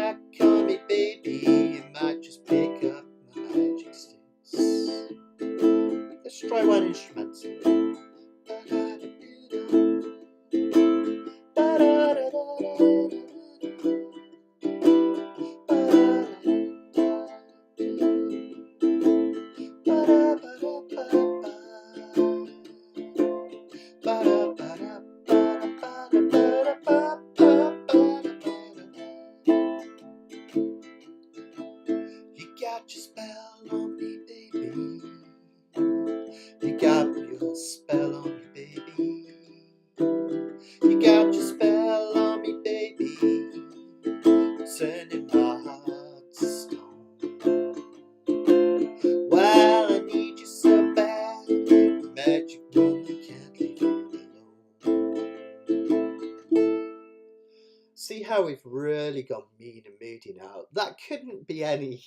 See how we've really gone mean and moody now? That couldn't be any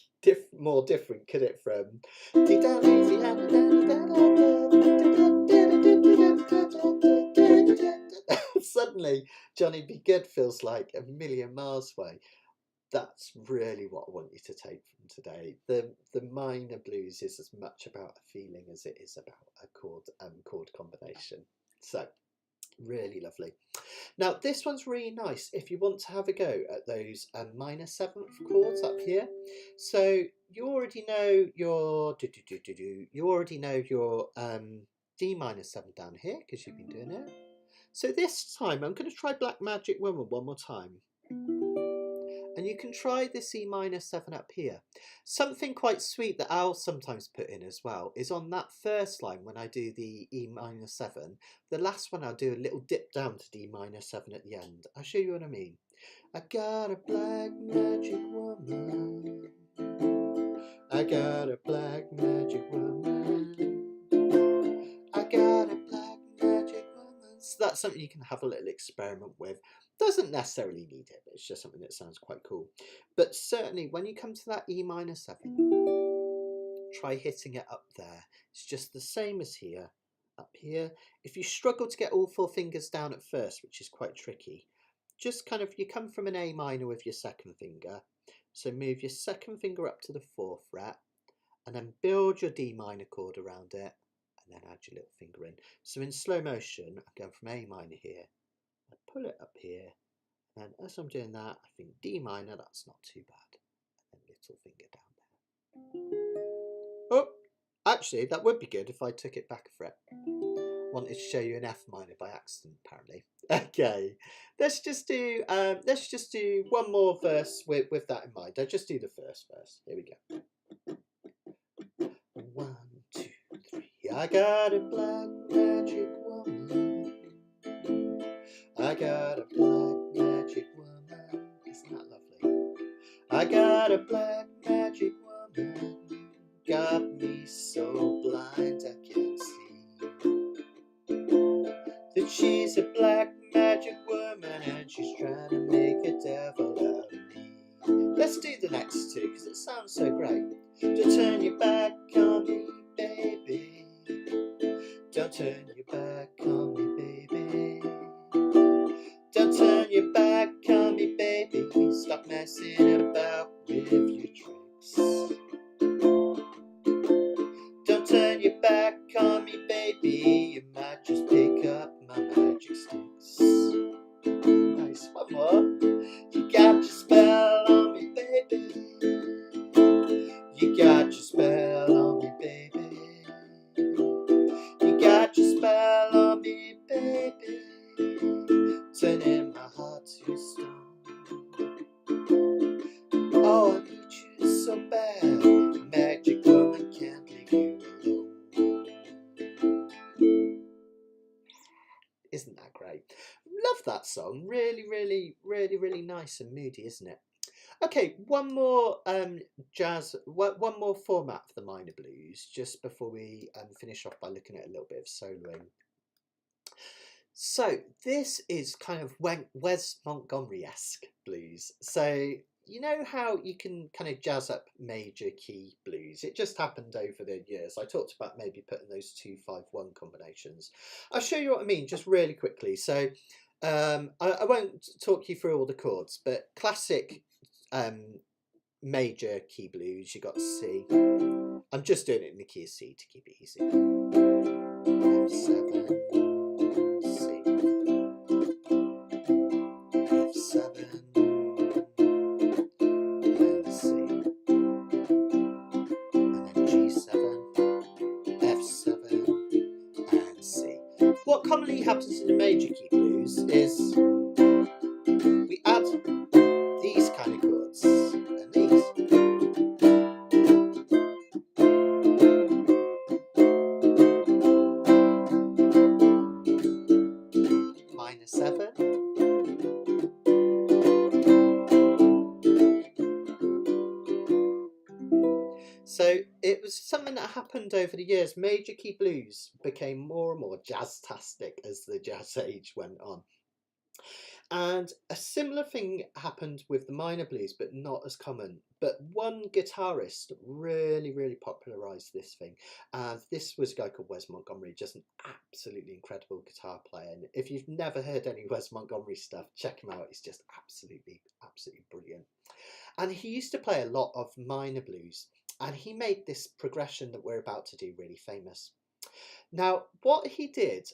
more different, could it, from suddenly Johnny B Goode feels like a million miles away. That's really what I want you to take from today. The minor blues is as much about a feeling as it is about a chord combination. So really lovely. Now this one's really nice if you want to have a go at those minor seventh chords up here. So you already know your D minor 7 down here because you've been doing it. So this time I'm going to try Black Magic Woman one more time. And you can try the C minor 7 up here. Something quite sweet that I'll sometimes put in as well is on that first line when I do the E minor 7, the last one I'll do a little dip down to D minor 7 at the end. I'll show you what I mean. I got a black magic woman. I got a black magic woman. I got a black magic woman. So that's something you can have a little experiment with. Doesn't necessarily need it, but it's just something that sounds quite cool. But certainly when you come to that E minor 7, try hitting it up there. It's just the same as here, up here. If you struggle to get all 4 fingers down at first, which is quite tricky, just kind of, you come from an A minor with your 2nd finger. So move your 2nd finger up to the 4th fret and then build your D minor chord around it and then add your little finger in. So in slow motion, I'm going from A minor here. I pull it up here, and as I'm doing that, I think D minor, that's not too bad, and then little finger down there. Oh, actually, that would be good if I took it back a fret. Wanted to show you an F minor by accident, apparently. Okay, let's just do one more verse with that in mind. I'll just do the first verse. Here we go. 1, 2, 3. I got a black magic woman. I got a black magic woman. Isn't that lovely? I got a black magic woman. Got me so blind I can't see that she's a black magic woman and she's trying to make a devil out of me. Let's do the next two because it sounds so great. Don't turn your back on me, baby. Don't turn your back on me, baby. Don't turn your back on me, baby. Stop messing about with your tricks. Don't turn your back on me, baby. You might just pick up my magic sticks. Nice, one more. You got your spell on me, baby. You got your spell on me, baby. You got your spell on me, baby. Turning my heart to stone. Oh, I need you so bad. Magic woman can't leave you alone. Isn't that great? Love that song. Really, really, really, really nice and moody, isn't it? Okay, one more one more format for the minor blues, just before we finish off by looking at a little bit of soloing. So this is kind of Wes Montgomery-esque blues. So you know how you can kind of jazz up major key blues? It just happened over the years. I talked about maybe putting those 2-5-1 combinations. I'll show you what I mean just really quickly. So I won't talk you through all the chords, but classic major key blues, you got C. I'm just doing it in the key of C to keep it easy. F7, C, F7, and C, and then G7, F7, and C. What commonly happens in the major key blues is we add these kind of chords and these. Minor 7. So it was something that happened over the years. Major key blues became more and more jazz-tastic as the jazz age went on. And a similar thing happened with the minor blues, but not as common. But one guitarist really popularised this thing. And this was a guy called Wes Montgomery, just an absolutely incredible guitar player. And if you've never heard any Wes Montgomery stuff, check him out. He's just absolutely brilliant. And he used to play a lot of minor blues. And he made this progression that we're about to do really famous. Now, what he did,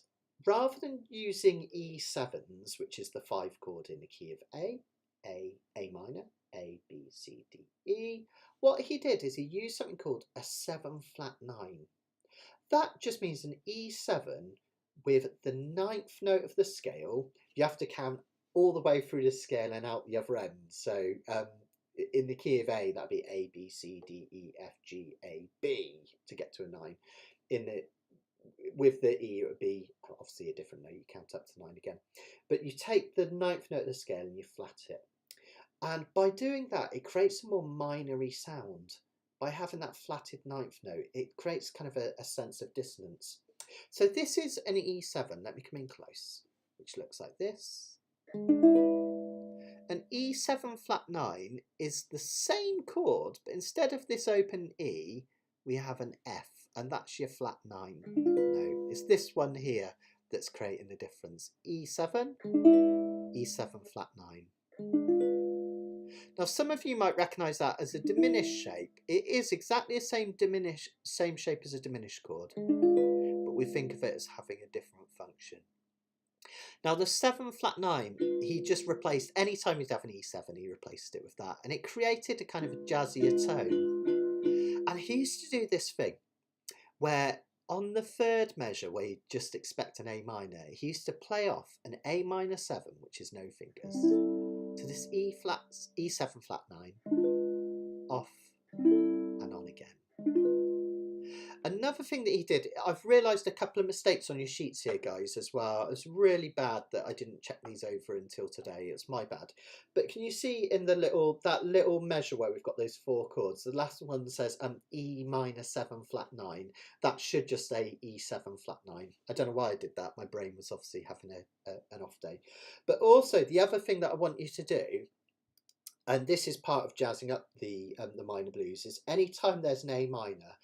rather than using E7s, which is the 5 chord in the key of A minor, A, B, C, D, E, what he did is he used something called a 7 flat 9. That just means an E7 with the 9th note of the scale. You have to count all the way through the scale and out the other end. So in the key of A, that'd be A, B, C, D, E, F, G, A, B to get to a 9. With the E, it would be obviously a different note. You count up to 9 again. But you take the 9th note of the scale and you flat it. And by doing that, it creates a more minor-y sound. By having that flatted 9th note, it creates kind of a sense of dissonance. So this is an E7. Let me come in close, which looks like this. An E7 flat 9 is the same chord, but instead of this open E, we have an F, and that's your flat 9 note. It's this one here that's creating the difference. E7, E7 flat 9. Now, some of you might recognise that as a diminished shape. It is exactly the same shape as a diminished chord, but we think of it as having a different function. Now, the 7 flat 9, he just replaced, anytime he'd have an E7, he replaced it with that, and it created a kind of a jazzier tone. And he used to do this thing where on the 3rd measure, where you just expect an A minor, he used to play off an A minor 7, which is no fingers, to this E7 flat 9, off and on again. Another thing that he did, I've realised a couple of mistakes on your sheets here, guys, as well. It's really bad that I didn't check these over until today. It's my bad. But can you see in the that little measure where we've got those 4 chords, the last one says E minor 7 flat 9. That should just say E7 flat 9. I don't know why I did that. My brain was obviously having an off day. But also, the other thing that I want you to do, and this is part of jazzing up the minor blues, is anytime there's an A minor,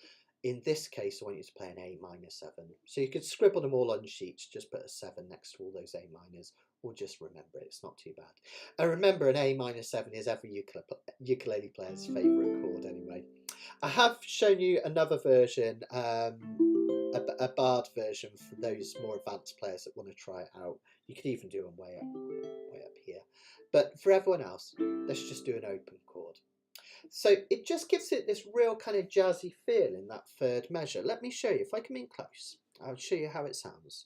in this case, I want you to play an A minor 7. So you could scribble them all on sheets, just put a 7 next to all those A minors, or just remember it, it's not too bad. And remember, an A minor 7 is every ukulele player's favourite chord anyway. I have shown you another version, a barred version for those more advanced players that want to try it out. You could even do them way up here. But for everyone else, let's just do an open chord. So it just gives it this real kind of jazzy feel in that 3rd measure. Let me show you. If I come in close, I'll show you how it sounds.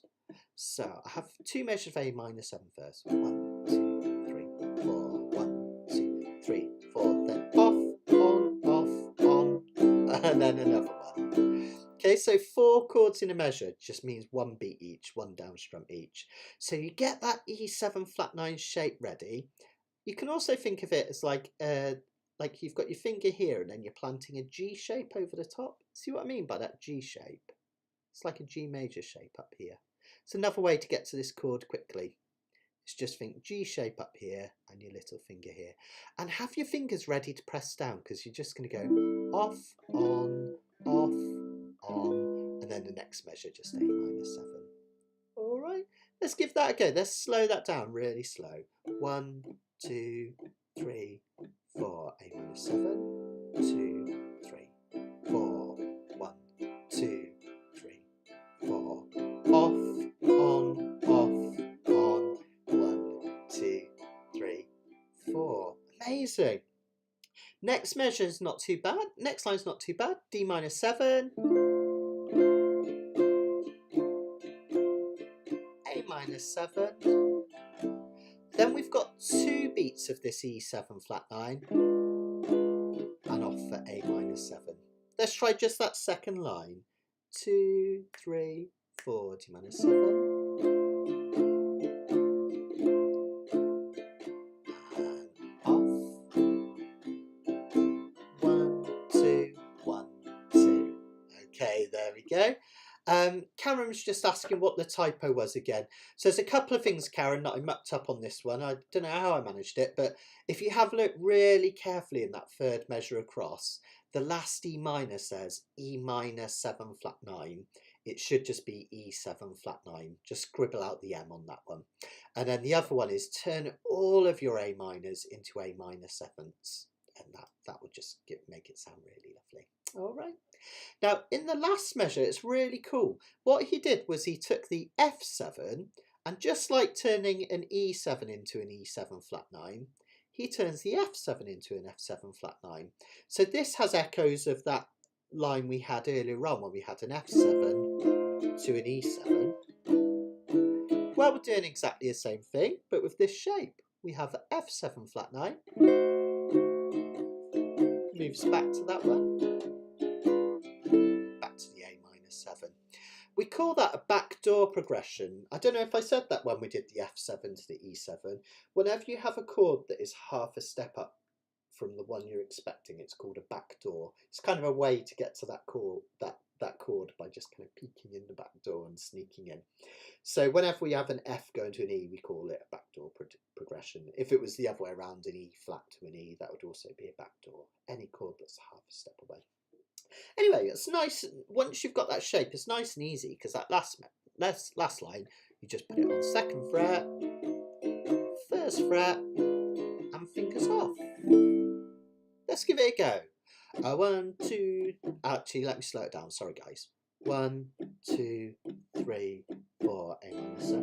So I have 2 measures of A minor 7 first. 1, 2, 3, 4. 1, 2, 3, 4. Then off, on, and then another one. Okay, so 4 chords in a measure just means 1 beat each, 1 down strum each. So you get that E7 flat 9 shape ready. You can also think of it as like you've got your finger here and then you're planting a G shape over the top. See what I mean by that G shape? It's like a G major shape up here. It's another way to get to this chord quickly. It's just think G shape up here and your little finger here. And have your fingers ready to press down, because you're just going to go off, on, and then the next measure just A minor 7. All right, let's give that a go. Let's slow that down really slow. 1, 2, 3, 4, A minor 7, 2, 3, 4, 1, 2, 3, 4, off, on, 1, 2, 3, 4. Amazing. Next measure is not too bad. Next line is not too bad. D minor 7, A minor 7. Then we've got 2 beats of this E7 flat 9 and off for A minor 7. Let's try just that second line. 2, 3, 4, D minor 7. And off. 1, 2, 1, 2. Okay, there we go. Camera was just asking what the typo was again. So there's a couple of things, Karen, that I mucked up on this one. I don't know how I managed it, but if you have a look really carefully in that third measure across, the last E minor says E minor 7 flat 9. It should just be E7 flat 9. Just scribble out the M on that one. And then the other one is turn all of your A minors into A minor 7ths. And that would just make it sound really lovely. All right. Now, in the last measure, it's really cool. What he did was he took the F7, and just like turning an E7 into an E7 flat 9, he turns the F7 into an F7 flat 9. So this has echoes of that line we had earlier on when we had an F7 to an E7. Well, we're doing exactly the same thing, but with this shape. We have an F7 flat 9. Moves back to that one. Back to the A minor 7. We call that a backdoor progression. I don't know if I said that when we did the F7 to the E7. Whenever you have a chord that is half a step up from the one you're expecting, it's called a backdoor. It's kind of a way to get to that chord, that chord by just kind of peeking in the back door and sneaking in. So whenever we have an F going to an E, we call it a backdoor progression. If it was the other way around, an E flat to an E, that would also be a backdoor. Any chord that's half a step away. Anyway, it's nice. Once you've got that shape, it's nice and easy because that last line, you just put it on 2nd fret, 1st fret, and fingers off. Let's give it a go. 1, 2. Actually, let me slow it down. Sorry, guys. 1, 2, 3, 4. A minor 7.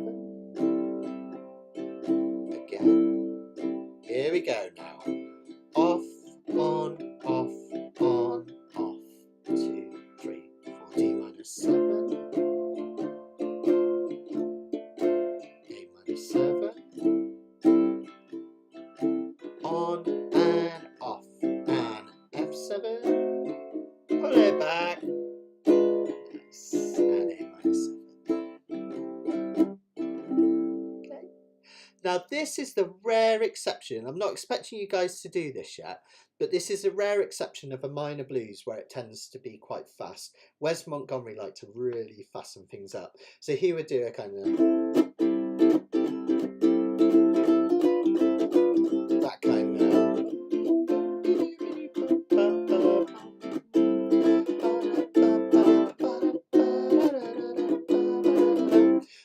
Again. Here we go now. Off, on, off, on, off. 2, 3, 4. D minor 7. A minor 7. On and off. And F7. Pull it back. Nice. And A minor 7. Okay. Now this is the rare exception. I'm not expecting you guys to do this yet, but this is a rare exception of a minor blues where it tends to be quite fast. Wes Montgomery liked to really fasten things up. So he would do a kind of that kind of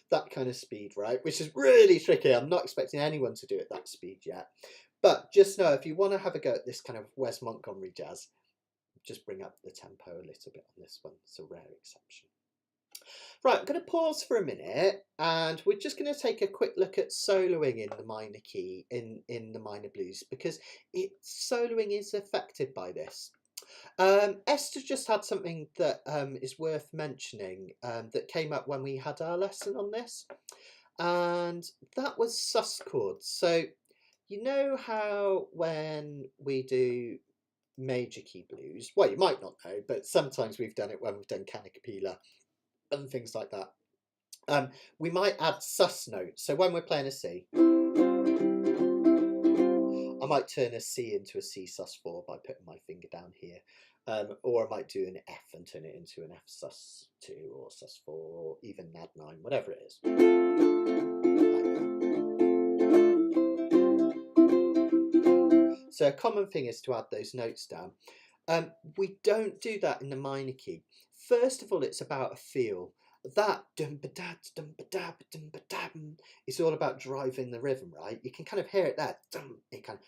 that kind of speed, right? Which is really tricky. I'm not expecting anyone to do it that speed yet. But just know, if you want to have a go at this kind of Wes Montgomery jazz, just bring up the tempo a little bit on this one. It's a rare exception. Right, I'm going to pause for a minute, and we're just going to take a quick look at soloing in the minor key, in the minor blues, because soloing is affected by this. Esther just had something that is worth mentioning that came up when we had our lesson on this, and that was sus chords. So you know how when we do major key blues, well, you might not know, but sometimes we've done it when we've done canacapella and things like that. We might add sus notes. So when we're playing a C, I might turn a C into a C sus4 by putting my finger down here. Or I might do an F and turn it into an F sus2 or sus4 or even nad9, whatever it is. So a common thing is to add those notes down. We don't do that in the minor key. First of all, it's about a feel. That it's all about driving the rhythm, right? You can kind of hear it there. It kind of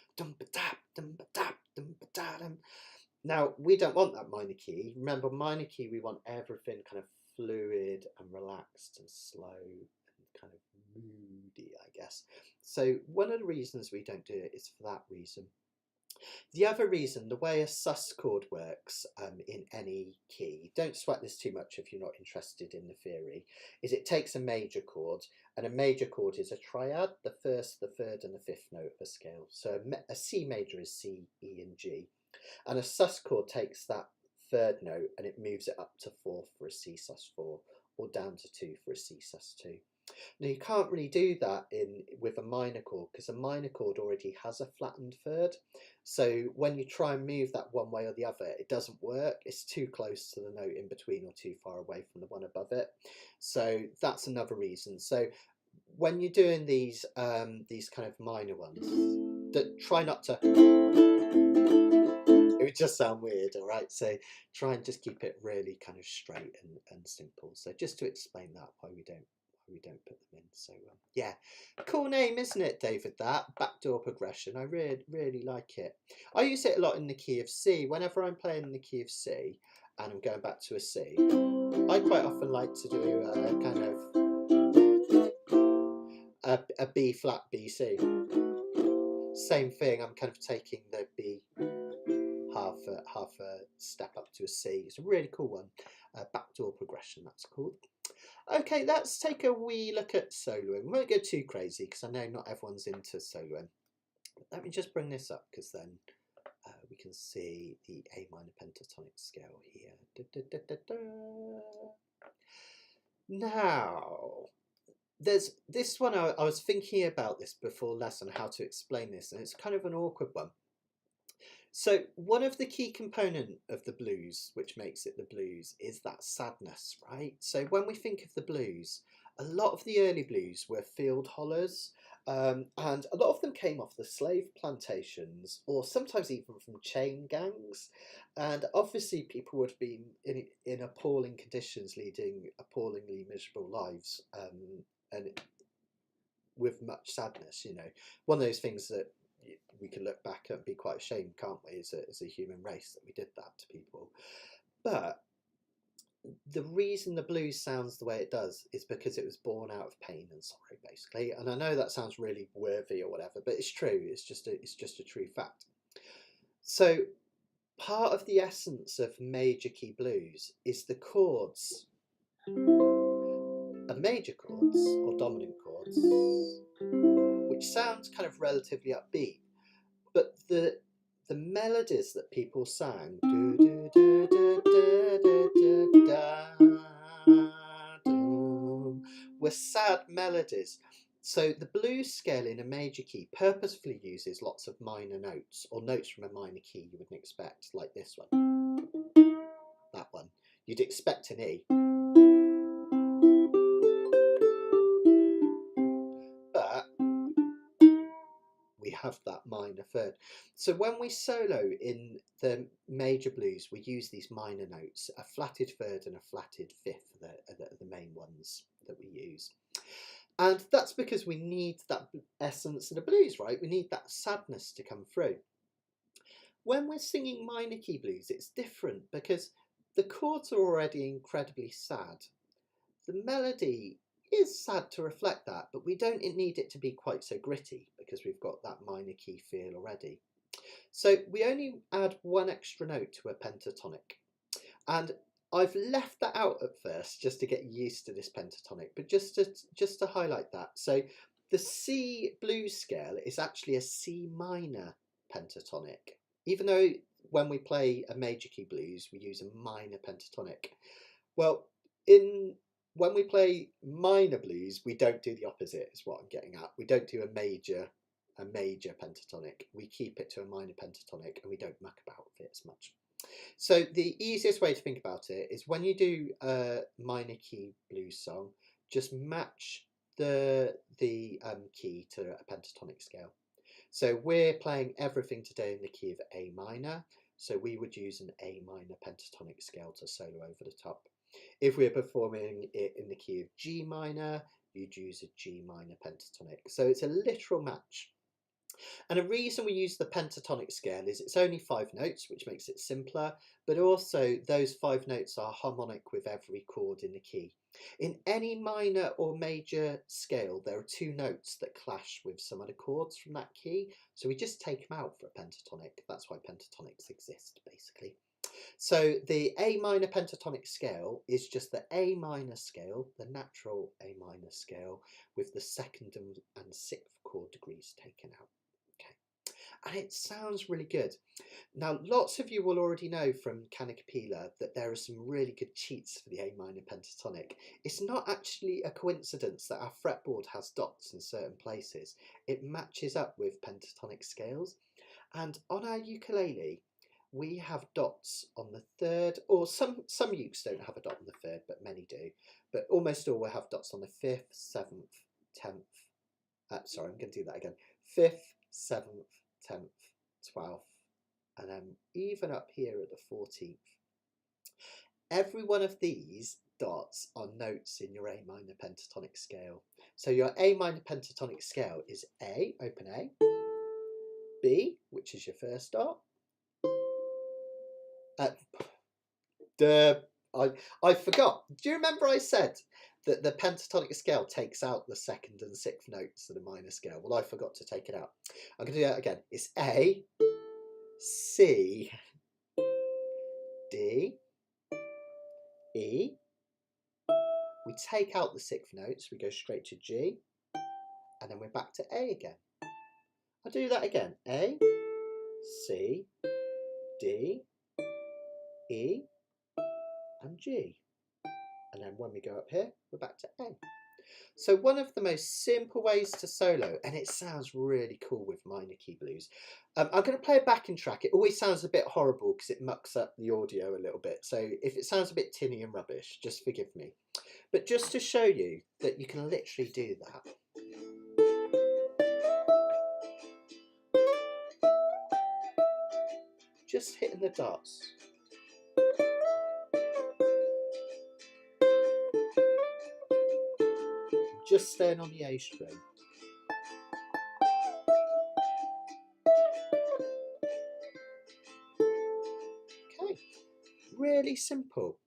now we don't want that minor key. Remember, minor key, we want everything kind of fluid and relaxed and slow and kind of moody, I guess. So one of the reasons we don't do it is for that reason. The other reason, the way a sus chord works in any key, don't sweat this too much if you're not interested in the theory, is it takes a major chord, and a major chord is a triad, the first, the third and the fifth note of a scale. So a C major is C, E and G, and a sus chord takes that third note and it moves it up to 4 for a C sus4, or down to 2 for a C sus2. Now you can't really do that with a minor chord because a minor chord already has a flattened third. So when you try and move that one way or the other, it doesn't work. It's too close to the note in between or too far away from the one above it. So that's another reason. So when you're doing these kind of minor ones, try not to. It would just sound weird, all right? So try and just keep it really kind of straight and simple. So just to explain that, why we don't put them in. So yeah, cool name, isn't it, David? That backdoor progression, I really like it. I use it a lot in the key of C. Whenever I'm playing in the key of C and I'm going back to a C, I quite often like to do a kind of a B flat B C. Same thing. I'm kind of taking the B half a step up to a C. It's a really cool one. Backdoor progression, that's called. Okay, let's take a wee look at soloing. We won't go too crazy because I know not everyone's into soloing. Let me just bring this up because then we can see the A minor pentatonic scale here. Da, da, da, da, da. Now, there's this one, I was thinking about this before lesson, how to explain this, and it's kind of an awkward one. So one of the key component of the blues, which makes it the blues, is that sadness, right? So when we think of the blues, a lot of the early blues were field hollers, and a lot of them came off the slave plantations, or sometimes even from chain gangs. And obviously people would have been in appalling conditions, leading appallingly miserable lives, and with much sadness, you know. One of those things that we can look back and be quite ashamed, can't we, as a human race, that we did that to people. But the reason the blues sounds the way it does is because it was born out of pain and sorrow, basically. And I know that sounds really worthy or whatever, but it's true. It's just a true fact. So part of the essence of major key blues is the chords are major chords or dominant chords, which sounds kind of relatively upbeat, but the melodies that people sang were sad melodies. So the blues scale in a major key purposefully uses lots of minor notes, or notes from a minor key you wouldn't expect, like this one, that one. You'd expect an E. But we have that minor third. So when we solo in the major blues, we use these minor notes, a flatted third and a flatted fifth are the main ones that we use. And that's because we need that essence of the blues, right? We need that sadness to come through. When we're singing minor key blues, it's different because the chords are already incredibly sad. The melody is sad to reflect that, but we don't need it to be quite so gritty because we've got that minor key feel already. So we only add one extra note to a pentatonic. And I've left that out at first just to get used to this pentatonic, but just to highlight that. So the C blues scale is actually a C minor pentatonic, even though when we play a major key blues, we use a minor pentatonic. Well, when we play minor blues, we don't do the opposite, is what I'm getting at. We don't do a major pentatonic. We keep it to a minor pentatonic and we don't muck about with it as much. So the easiest way to think about it is when you do a minor key blues song, just match the key to a pentatonic scale. So we're playing everything today in the key of A minor, so we would use an A minor pentatonic scale to solo over the top. If we're performing it in the key of G minor, you'd use a G minor pentatonic. So it's a literal match. And a reason we use the pentatonic scale is it's only 5 notes, which makes it simpler, but also those 5 notes are harmonic with every chord in the key. In any minor or major scale, there are 2 notes that clash with some other chords from that key, so we just take them out for a pentatonic. That's why pentatonics exist, basically. So the A minor pentatonic scale is just the A minor scale, the natural A minor scale, with the 2nd and 6th chord degrees taken out. Okay. and it sounds really good. Now, lots of you will already know from Canacapilla that there are some really good cheats for the A minor pentatonic. It's not actually a coincidence that our fretboard has dots in certain places. It matches up with pentatonic scales. And on our ukulele, we have dots on the third, or some ukes don't have a dot on the third, but many do. But almost all will have dots on the 5th, 7th, 10th. Sorry, I'm going to do that again. 5th, 7th, 10th, 12th, and then even up here at the 14th. Every one of these dots are notes in your A minor pentatonic scale. So your A minor pentatonic scale is A, open A, B, which is your first dot. I forgot. Do you remember I said that the pentatonic scale takes out the 2nd and 6th notes of the minor scale? Well, I forgot to take it out. I'm going to do that again. It's A, C, D, E. We take out the 6th notes, we go straight to G, and then we're back to A again. I'll do that again. A, C, D, E, and G. And then when we go up here, we're back to A. So one of the most simple ways to solo, and it sounds really cool with minor key blues. I'm going to play a backing track. It always sounds a bit horrible because it mucks up the audio a little bit. So if it sounds a bit tinny and rubbish, just forgive me. But just to show you that you can literally do that. Just hitting the dots. Just staying on the A string. Okay, really simple.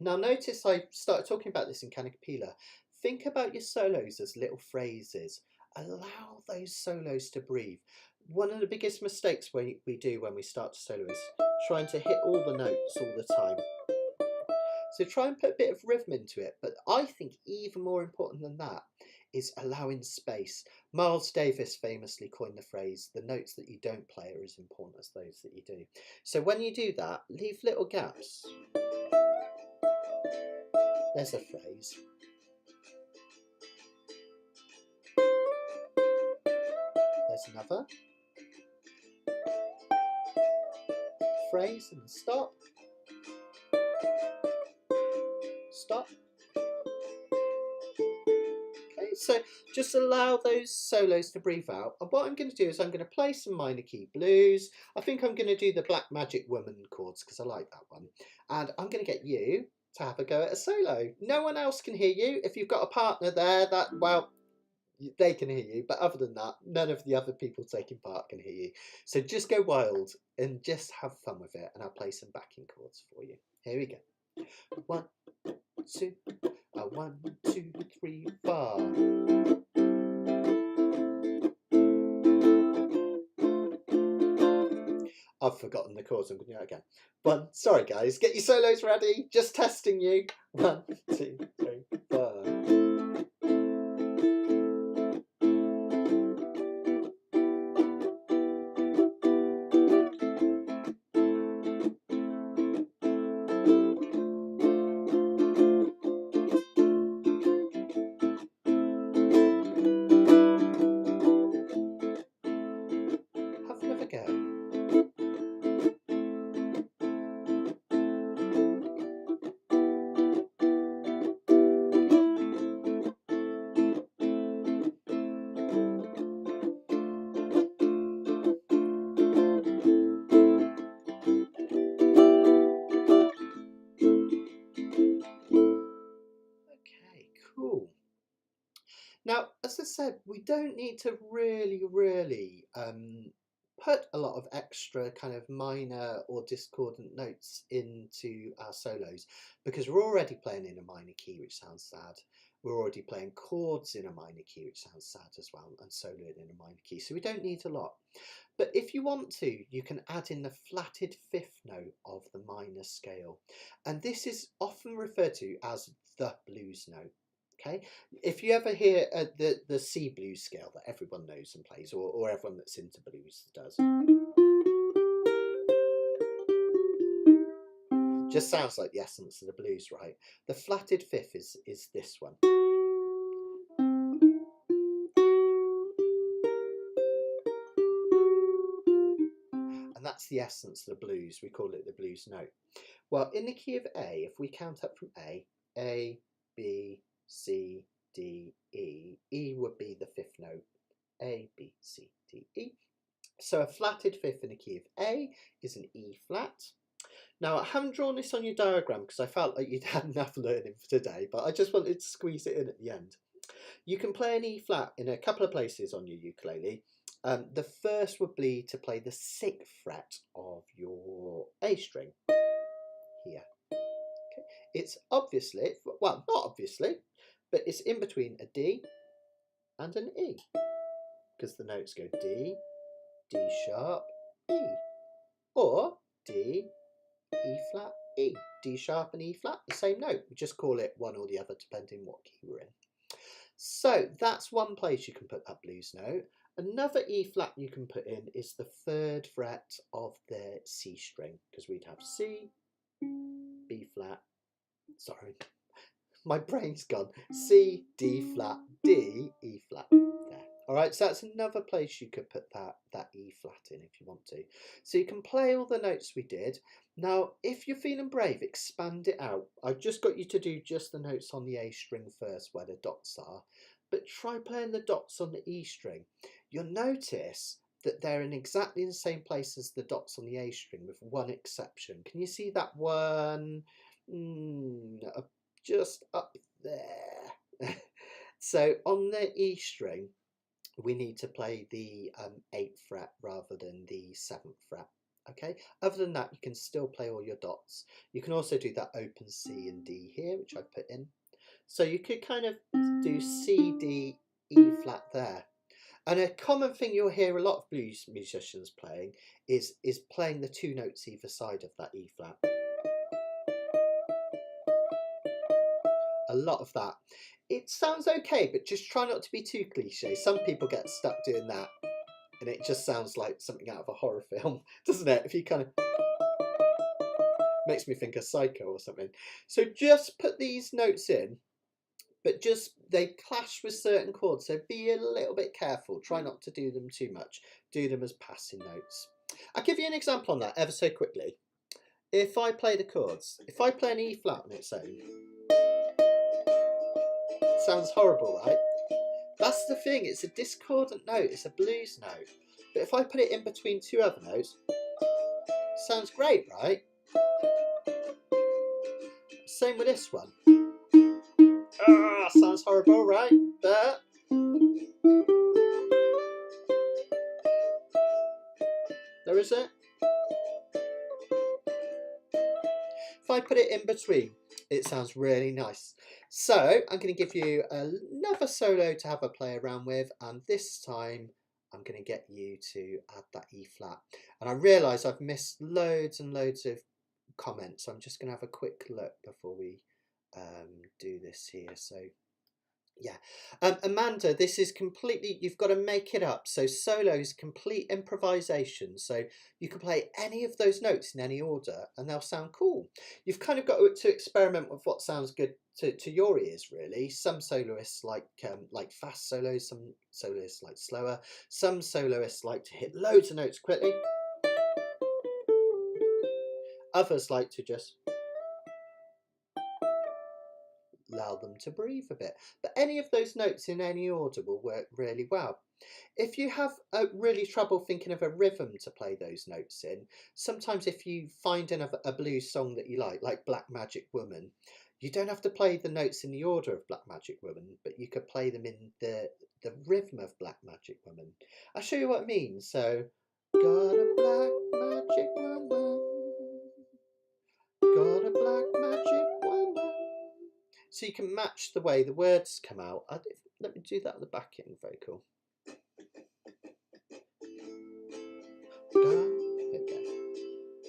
Now notice I started talking about this in Canacapilla. Think about your solos as little phrases. Allow those solos to breathe. One of the biggest mistakes we do when we start to solo is trying to hit all the notes all the time. So try and put a bit of rhythm into it, but I think even more important than that is allowing space. Miles Davis famously coined the phrase, the notes that you don't play are as important as those that you do. So when you do that, leave little gaps. There's a phrase. There's another. Phrase and stop. Stop. Okay, so just allow those solos to breathe out. And what I'm going to do is I'm going to play some minor key blues. I think I'm going to do the Black Magic Woman chords because I like that one. And I'm going to get you to have a go at a solo. No one else can hear you. If you've got a partner there, well, they can hear you. But other than that, none of the other people taking part can hear you. So just go wild and just have fun with it. And I'll play some backing chords for you. Here we go. 1, 2, 1, 2, 3, 4. I've forgotten the chords. I'm going to do it again. 1. Sorry, guys. Get your solos ready. Just testing you. 1, 2, 3, 4. Have another go. Cool. Now, as I said, we don't need to really put a lot of extra kind of minor or discordant notes into our solos because we're already playing in a minor key, which sounds sad. We're already playing chords in a minor key, which sounds sad as well, and soloing in a minor key. So we don't need a lot. But if you want to, you can add in the flatted 5th note of the minor scale. And this is often referred to as the blues note. Okay, if you ever hear the C blues scale that everyone knows and plays, or everyone that's into blues does, just sounds like the essence of the blues, right? The flatted fifth is this one. And that's the essence of the blues. We call it the blues note. Well, in the key of A, if we count up from A, B, C, D, E, E would be the fifth note. A, B, C, D, E. So a flatted fifth in the key of A is an E flat. Now, I haven't drawn this on your diagram because I felt like you'd had enough learning for today, but I just wanted to squeeze it in at the end. You can play an E flat in a couple of places on your ukulele. The first would be to play the 6th fret of your A string here. Okay. It's obviously, well, not obviously, but it's in between a D and an E, because the notes go D, D sharp, E, or D, E flat, E. D sharp and E flat, the same note. We just call it one or the other depending what key we're in. So that's one place you can put that blues note. Another E flat you can put in is the 3rd fret of the C string, because we'd have C, B flat, sorry, my brain's gone, C, D flat, D, E flat, there. All right, so that's another place you could put that E flat in if you want to. So you can play all the notes we did. Now, if you're feeling brave, expand it out. I've just got you to do just the notes on the A string first where the dots are, but try playing the dots on the E string. You'll notice that they're in exactly the same place as the dots on the A string with one exception. Can you see that one? Just up there. So on the E string, we need to play the 8th fret rather than the 7th fret. Okay, other than that, you can still play all your dots. You can also do that open C and D here, which I've put in. So you could kind of do C, D, E flat there. And a common thing you'll hear a lot of blues musicians playing is playing the 2 notes either side of that E flat. A lot of that. It sounds okay, but just try not to be too cliche. Some people get stuck doing that, and it just sounds like something out of a horror film, doesn't it? If you kind of... makes me think of Psycho or something. So just put these notes in, but just they clash with certain chords, so be a little bit careful. Try not to do them too much. Do them as passing notes. I'll give you an example on that ever so quickly. If I play the chords, if I play an E flat on its own, sounds horrible, right? That's the thing, it's a discordant note, it's a blues note. But if I put it in between 2 other notes, sounds great, right? Same with this one. Sounds horrible, right? But there is it. If I put it in between, it sounds really nice. So I'm going to give you another solo to have a play around with, and this time I'm going to get you to add that E flat. And I realise I've missed loads and loads of comments, so I'm just going to have a quick look before we do this here. So yeah, Amanda, this is completely, you've got to make it up. So solo is complete improvisation, so you can play any of those notes in any order and they'll sound cool. You've kind of got to experiment with what sounds good to your ears, really. Some soloists like fast solos, some soloists like slower, some soloists like to hit loads of notes quickly, others like to just allow them to breathe a bit. But any of those notes in any order will work really well. If you have really trouble thinking of a rhythm to play those notes in, sometimes if you find a blues song that you like Black Magic Woman, you don't have to play the notes in the order of Black Magic Woman, but you could play them in the rhythm of Black Magic Woman. I'll show you what I mean. So, got a black magic woman, got a black magic woman. So you can match the way the words come out. Let me do that on the backing vocal.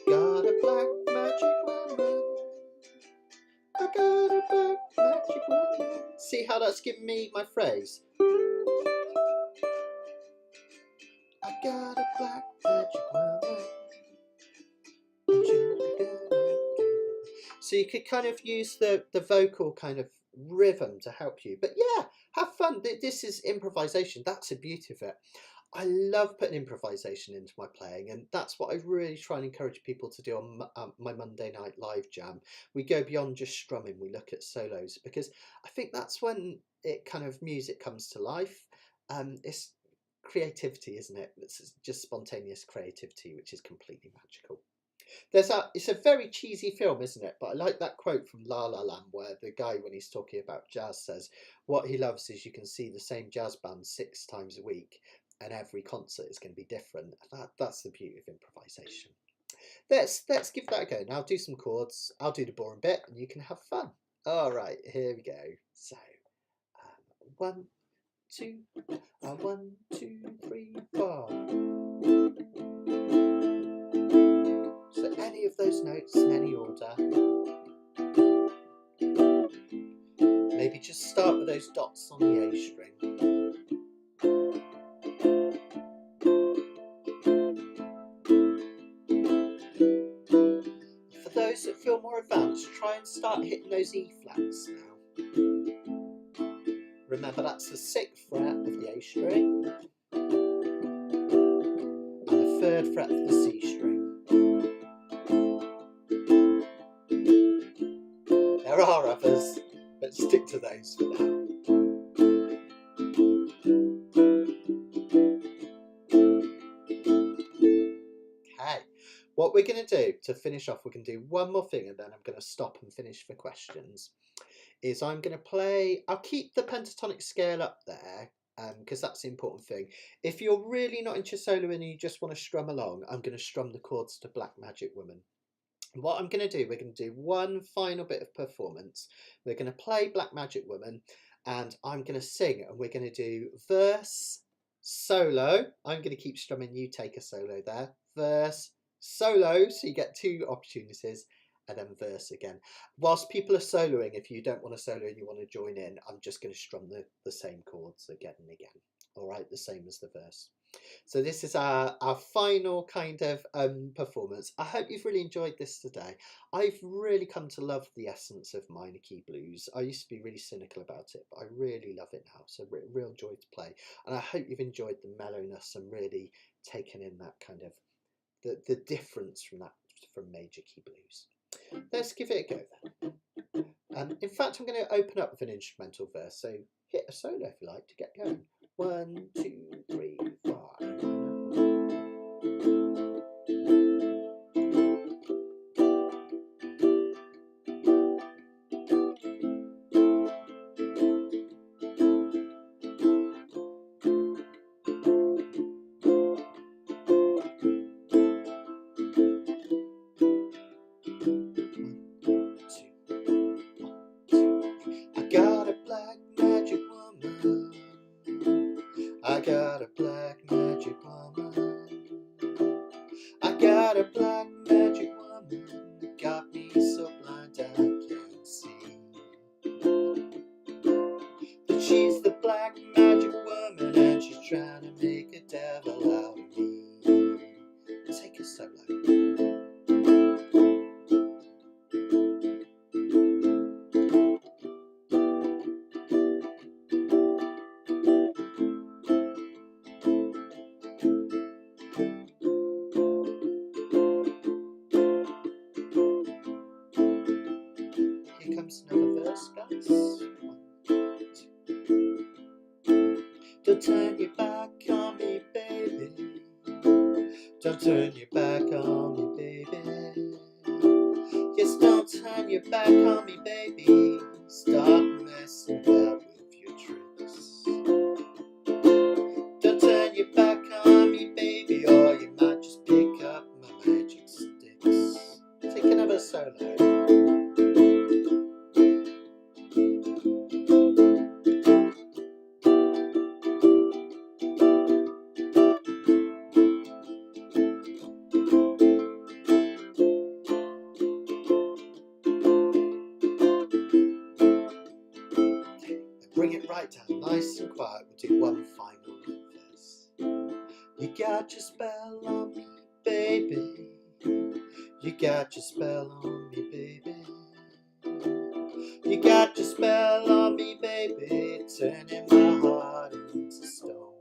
Got a black magic woman. I got a black magic woman. See how that's giving me my phrase. I got a black magic woman. So you could kind of use the vocal kind of rhythm to help you. But yeah, have fun. This is improvisation. That's the beauty of it. I love putting improvisation into my playing, and that's what I really try and encourage people to do on my Monday night live jam. We go beyond just strumming, we look at solos, because I think that's when it kind of music comes to life. It's creativity, isn't it? It's just spontaneous creativity, which is completely magical. It's a very cheesy film, isn't it? But I like that quote from La La Land where the guy, when he's talking about jazz, says what he loves is you can see the same jazz band 6 times a week, and every concert is going to be different. That's the beauty of improvisation. Let's give that a go. Now do some chords. I'll do the boring bit, and you can have fun. All right, here we go. So, 1, 2, 1, 2, 3, 4. So any of those notes in any order. Maybe just start with those dots on the A string. For those that feel more advanced, try and start hitting those E flats now. Remember, that's the 6th fret of the A string and the 3rd fret of the C string. There are others, but stick to those for now. Okay, what we're going to do to finish off, we're going to do one more thing and then I'm going to stop and finish for questions. Is I'm going to play, I'll keep the pentatonic scale up there because that's the important thing. If you're really not into soloing and you just want to strum along, I'm going to strum the chords to Black Magic Woman. What I'm going to do, we're going to do one final bit of performance. We're going to play Black Magic Woman and I'm going to sing, and we're going to do verse, solo. I'm going to keep strumming, you take a solo there. Verse, solo, so you get 2 opportunities, and then verse again. Whilst people are soloing, if you don't want to solo and you want to join in, I'm just going to strum the same chords again and again. All right, the same as the verse. So this is our final kind of performance. I hope you've really enjoyed this today. I've really come to love the essence of minor key blues. I used to be really cynical about it, but I really love it now. It's a real joy to play. And I hope you've enjoyed the mellowness and really taken in that kind of the difference from major key blues. Let's give it a go then. In fact, I'm going to open up with an instrumental verse. So hit a solo if you like to get going. 1, 2, 3, 4. I got a black magic woman. I got a black magic woman. I got a black magic woman that got me so blind I can't see. But she's the black magic woman and she's trying to make a devil out of me. Take a solo. Here comes another verse, guys. 1, 2. Don't turn your back on me, baby. Don't turn your back on me, baby. Yes, don't turn your back on me, baby. Stop messing about with your tricks. Don't turn your back on me, baby, or you might just pick up my magic sticks. Take another solo. Bring it nice and quiet. We'll do one final verse. You got your spell on me, baby. You got your spell on me, baby. You got your spell on me, baby, turning my heart into stone.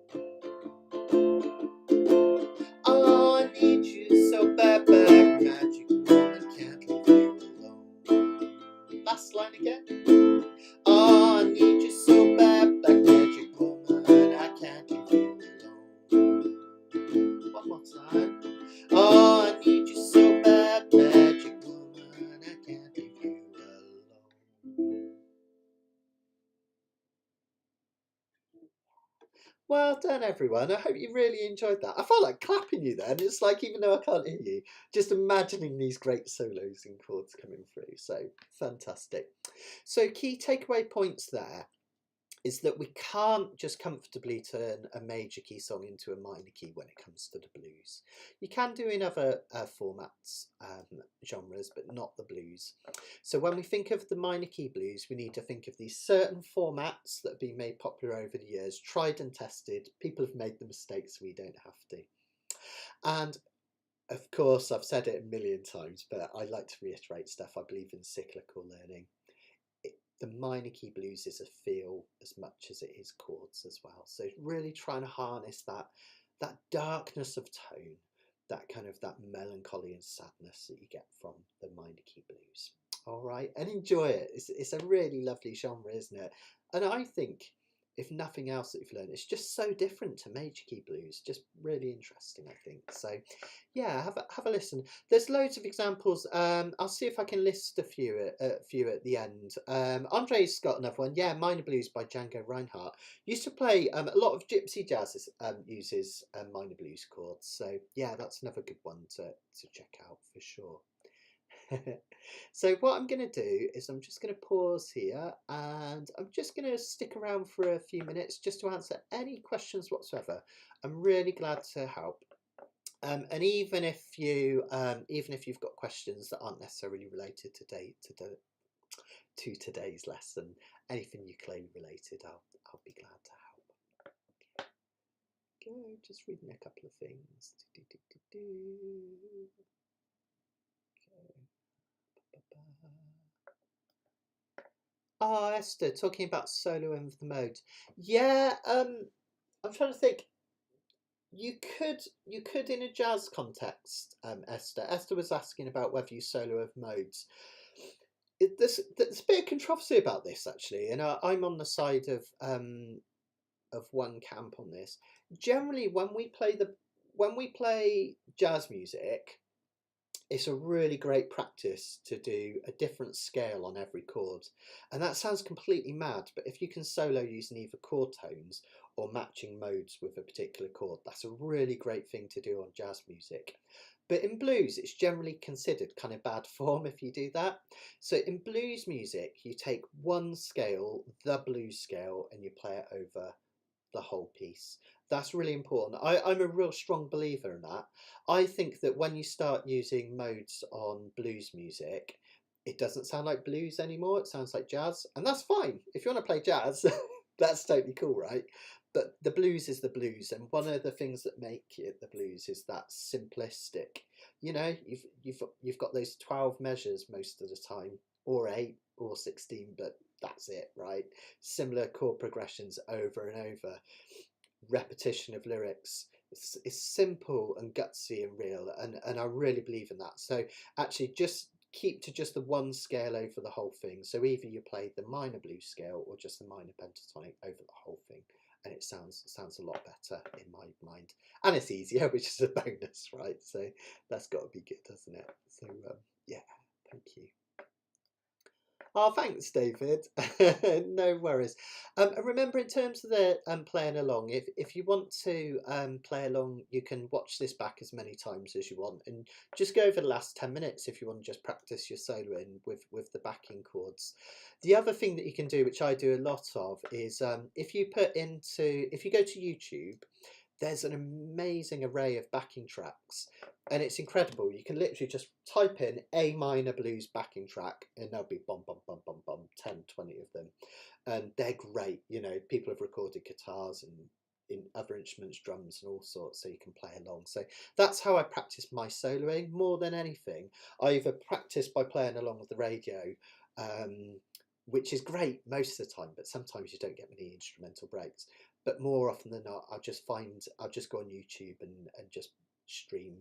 Oh, I need you so bad, bad, magic woman, can't leave you alone. Last line again. Oh, I need you so bad, bad, magic woman, I can't leave you alone. One more time. Oh, I need you so bad, magic woman, I can't leave you alone. Well done, everyone. I hope you really enjoyed that. I felt like clapping you then. It's like, even though I can't hear you, just imagining these great solos and chords coming through. So fantastic. So key takeaway points there is that we can't just comfortably turn a major key song into a minor key when it comes to the blues. You can do in other formats, genres, but not the blues. So when we think of the minor key blues, we need to think of these certain formats that have been made popular over the years, tried and tested. People have made the mistakes, we don't have to. And of course, I've said it a million times, but I like to reiterate stuff. I believe in cyclical learning. The minor key blues is a feel as much as it is chords as well. So really trying to harness that darkness of tone, that kind of that melancholy and sadness that you get from the minor key blues. All right, and enjoy it. It's a really lovely genre, isn't it? And I think, if nothing else that you've learned, it's just so different to major key blues. Just really interesting, I think. So yeah, have a listen. There's loads of examples. I'll see if I can list a few at the end. Andre's got another one. Yeah, Minor Blues by Django Reinhardt. Used to play a lot of gypsy jazz uses minor blues chords. So yeah, that's another good one to check out for sure. So what I'm going to do is I'm just going to pause here, and I'm just going to stick around for a few minutes just to answer any questions whatsoever. I'm really glad to help. And even if you've got questions that aren't necessarily related to today's lesson, anything ukulele related, I'll be glad to help. Go, just reading a couple of things. Oh, Esther, talking about soloing with the modes. Yeah, I'm trying to think. You could in a jazz context, Esther. Esther was asking about whether you solo of modes. There's a bit of controversy about this actually, and I'm on the side of one camp on this. Generally, when we play jazz music, it's a really great practice to do a different scale on every chord. And that sounds completely mad, but if you can solo using either chord tones or matching modes with a particular chord, that's a really great thing to do on jazz music. But in blues, it's generally considered kind of bad form if you do that. So in blues music, you take one scale, the blues scale, and you play it over the whole piece. That's really important. I'm a real strong believer in that. I think that when you start using modes on blues music, it doesn't sound like blues anymore. It sounds like jazz, and that's fine. If you want to play jazz, that's totally cool, right? But the blues is the blues, and one of the things that make it the blues is that simplistic. You know, you've got those 12 measures most of the time, or 8 or 16, but that's it, right? Similar chord progressions over and over, repetition of lyrics. It's simple and gutsy and real, and I really believe in that. So actually, just keep to just the one scale over the whole thing. So either you play the minor blues scale or just the minor pentatonic over the whole thing, and it sounds a lot better in my mind, and it's easier, which is a bonus, right? So that's got to be good, doesn't it? So yeah, thank you. Oh, thanks, David. No worries. And remember, in terms of the playing along, if you want to play along, you can watch this back as many times as you want, and just go over the last 10 minutes if you want to just practice your soloing with the backing chords. The other thing that you can do, which I do a lot of, is if you go to YouTube, there's an amazing array of backing tracks, and it's incredible. You can literally just type in A minor blues backing track and there'll be bum bum bum bum bum 10, 20 of them, and they're great. You know, people have recorded guitars and in other instruments, drums and all sorts, so you can play along. So that's how I practice my soloing more than anything. I either practice by playing along with the radio, um, which is great most of the time, but sometimes you don't get many instrumental breaks. But more often than not, I'll just go on YouTube and just stream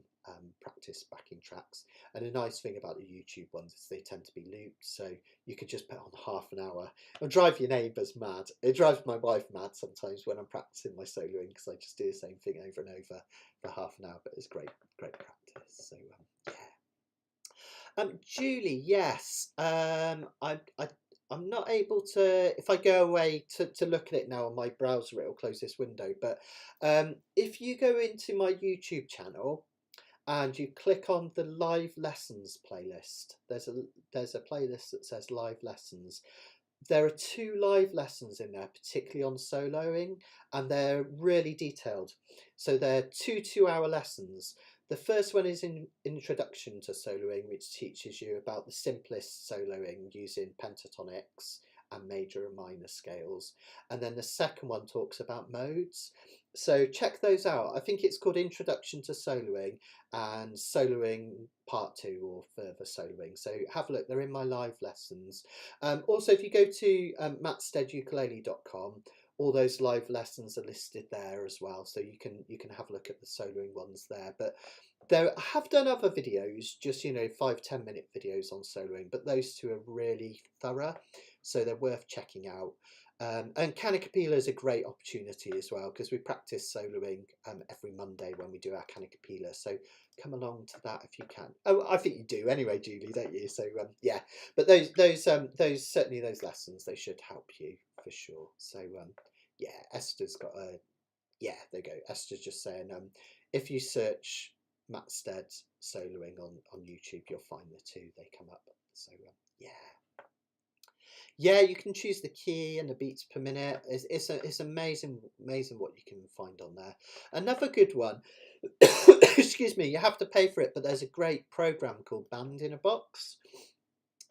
practice backing tracks. And a nice thing about the YouTube ones is they tend to be looped, so you could just put on half an hour. It'll drive your neighbours mad. It drives my wife mad sometimes when I'm practicing my soloing, because I just do the same thing over and over for half an hour. But it's great practice. So yeah. Julie, yes. I'm not able to, if I go away to look at it now on my browser, it'll close this window. But if you go into my YouTube channel and you click on the live lessons playlist, there's a playlist that says live lessons. There are 2 live lessons in there, particularly on soloing, and they're really detailed. So they're 2 2-hour lessons. The first one is in Introduction to Soloing, which teaches you about the simplest soloing using pentatonics and major and minor scales. And then the second one talks about modes. So check those out. I think it's called Introduction to Soloing and Soloing Part 2 or Further Soloing. So have a look, they're in my live lessons. Also, if you go to mattsteadukulele.com, all those live lessons are listed there as well, so you can have a look at the soloing ones there. But I have done other videos, just 5-10 minute videos on soloing, but those 2 are really thorough, so they're worth checking out. And Canacapella is a great opportunity as well, because we practice soloing every Monday when we do our Canacapella, so come along to that if you can. Oh, I think you do anyway, Julie, don't you? So yeah, but those certainly those lessons, they should help you for sure. So yeah, Esther's got a, yeah, there you go. Esther's just saying, if you search Matt Stead soloing on YouTube, you'll find the 2, they come up. So yeah. Yeah, you can choose the key and the beats per minute. It's amazing what you can find on there. Another good one, excuse me, you have to pay for it, but there's a great program called Band in a Box.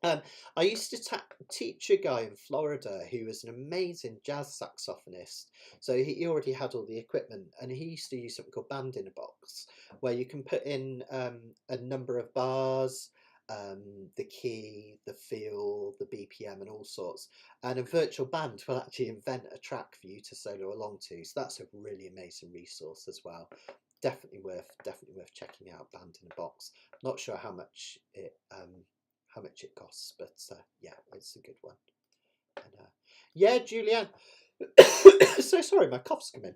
I used to teach a guy in Florida who was an amazing jazz saxophonist. So he already had all the equipment, and he used to use something called Band in a Box, where you can put in a number of bars, the key, the feel, the BPM, and all sorts. And a virtual band will actually invent a track for you to solo along to. So that's a really amazing resource as well. Definitely worth checking out. Band in a Box. Not sure how much it costs, but yeah, it's a good one. And yeah, Julianne. So sorry, my cough's come in.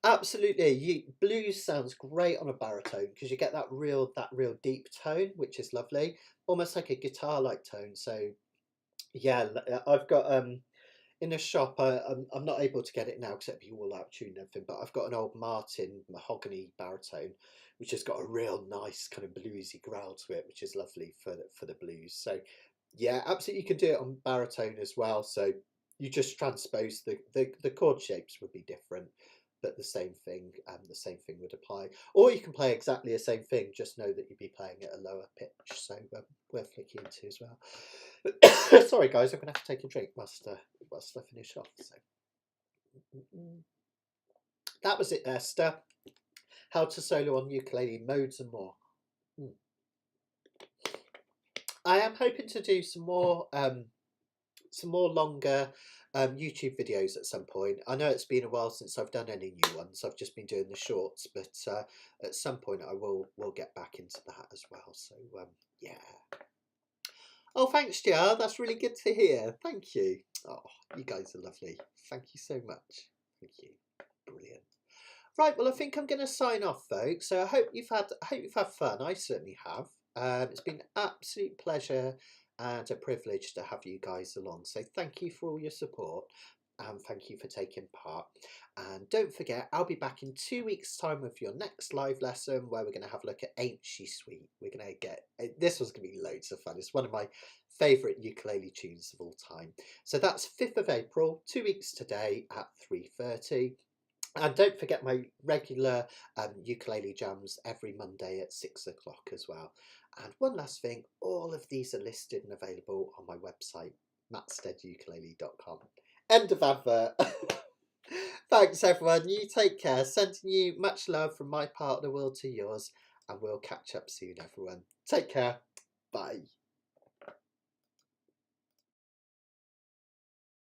Absolutely, blues sounds great on a baritone because you get that real deep tone, which is lovely, almost like a guitar-like tone. So yeah, I've got in a shop. I'm not able to get it now because it'd be all out tune and everything. But I've got an old Martin mahogany baritone, which has got a real nice kind of bluesy growl to it, which is lovely for the blues. So yeah, absolutely, you can do it on baritone as well. So you just transpose the chord shapes would be different, but the same thing would apply. Or you can play exactly the same thing, just know that you'd be playing at a lower pitch. So worth looking into as well. Sorry guys, I'm gonna have to take a drink whilst I finish off. So that was it, Esther. How to solo on ukulele, modes and more. I am hoping to do some more longer YouTube videos at some point. I know it's been a while since I've done any new ones. I've just been doing the shorts, but at some point I will get back into that as well. So yeah. Oh, thanks, Jar. That's really good to hear. Thank you. Oh, you guys are lovely. Thank you so much. Thank you. Brilliant. Right. Well, I think I'm going to sign off, folks. So I hope you've had fun. I certainly have. It's been an absolute pleasure and a privilege to have you guys along. So thank you for all your support. And thank you for taking part. And don't forget, I'll be back in 2 weeks' time with your next live lesson where we're going to have a look at Ain't She Sweet. We're going to get, this was going to be loads of fun. It's one of my favourite ukulele tunes of all time. So that's 5th of April, 2 weeks today at 3:30. And don't forget my regular ukulele jams every Monday at 6 o'clock as well. And one last thing, all of these are listed and available on my website, mattsteadukulele.com. End of advert. Thanks everyone, you take care. Sending you much love from my part of the world to yours, and we'll catch up soon everyone. Take care. Bye.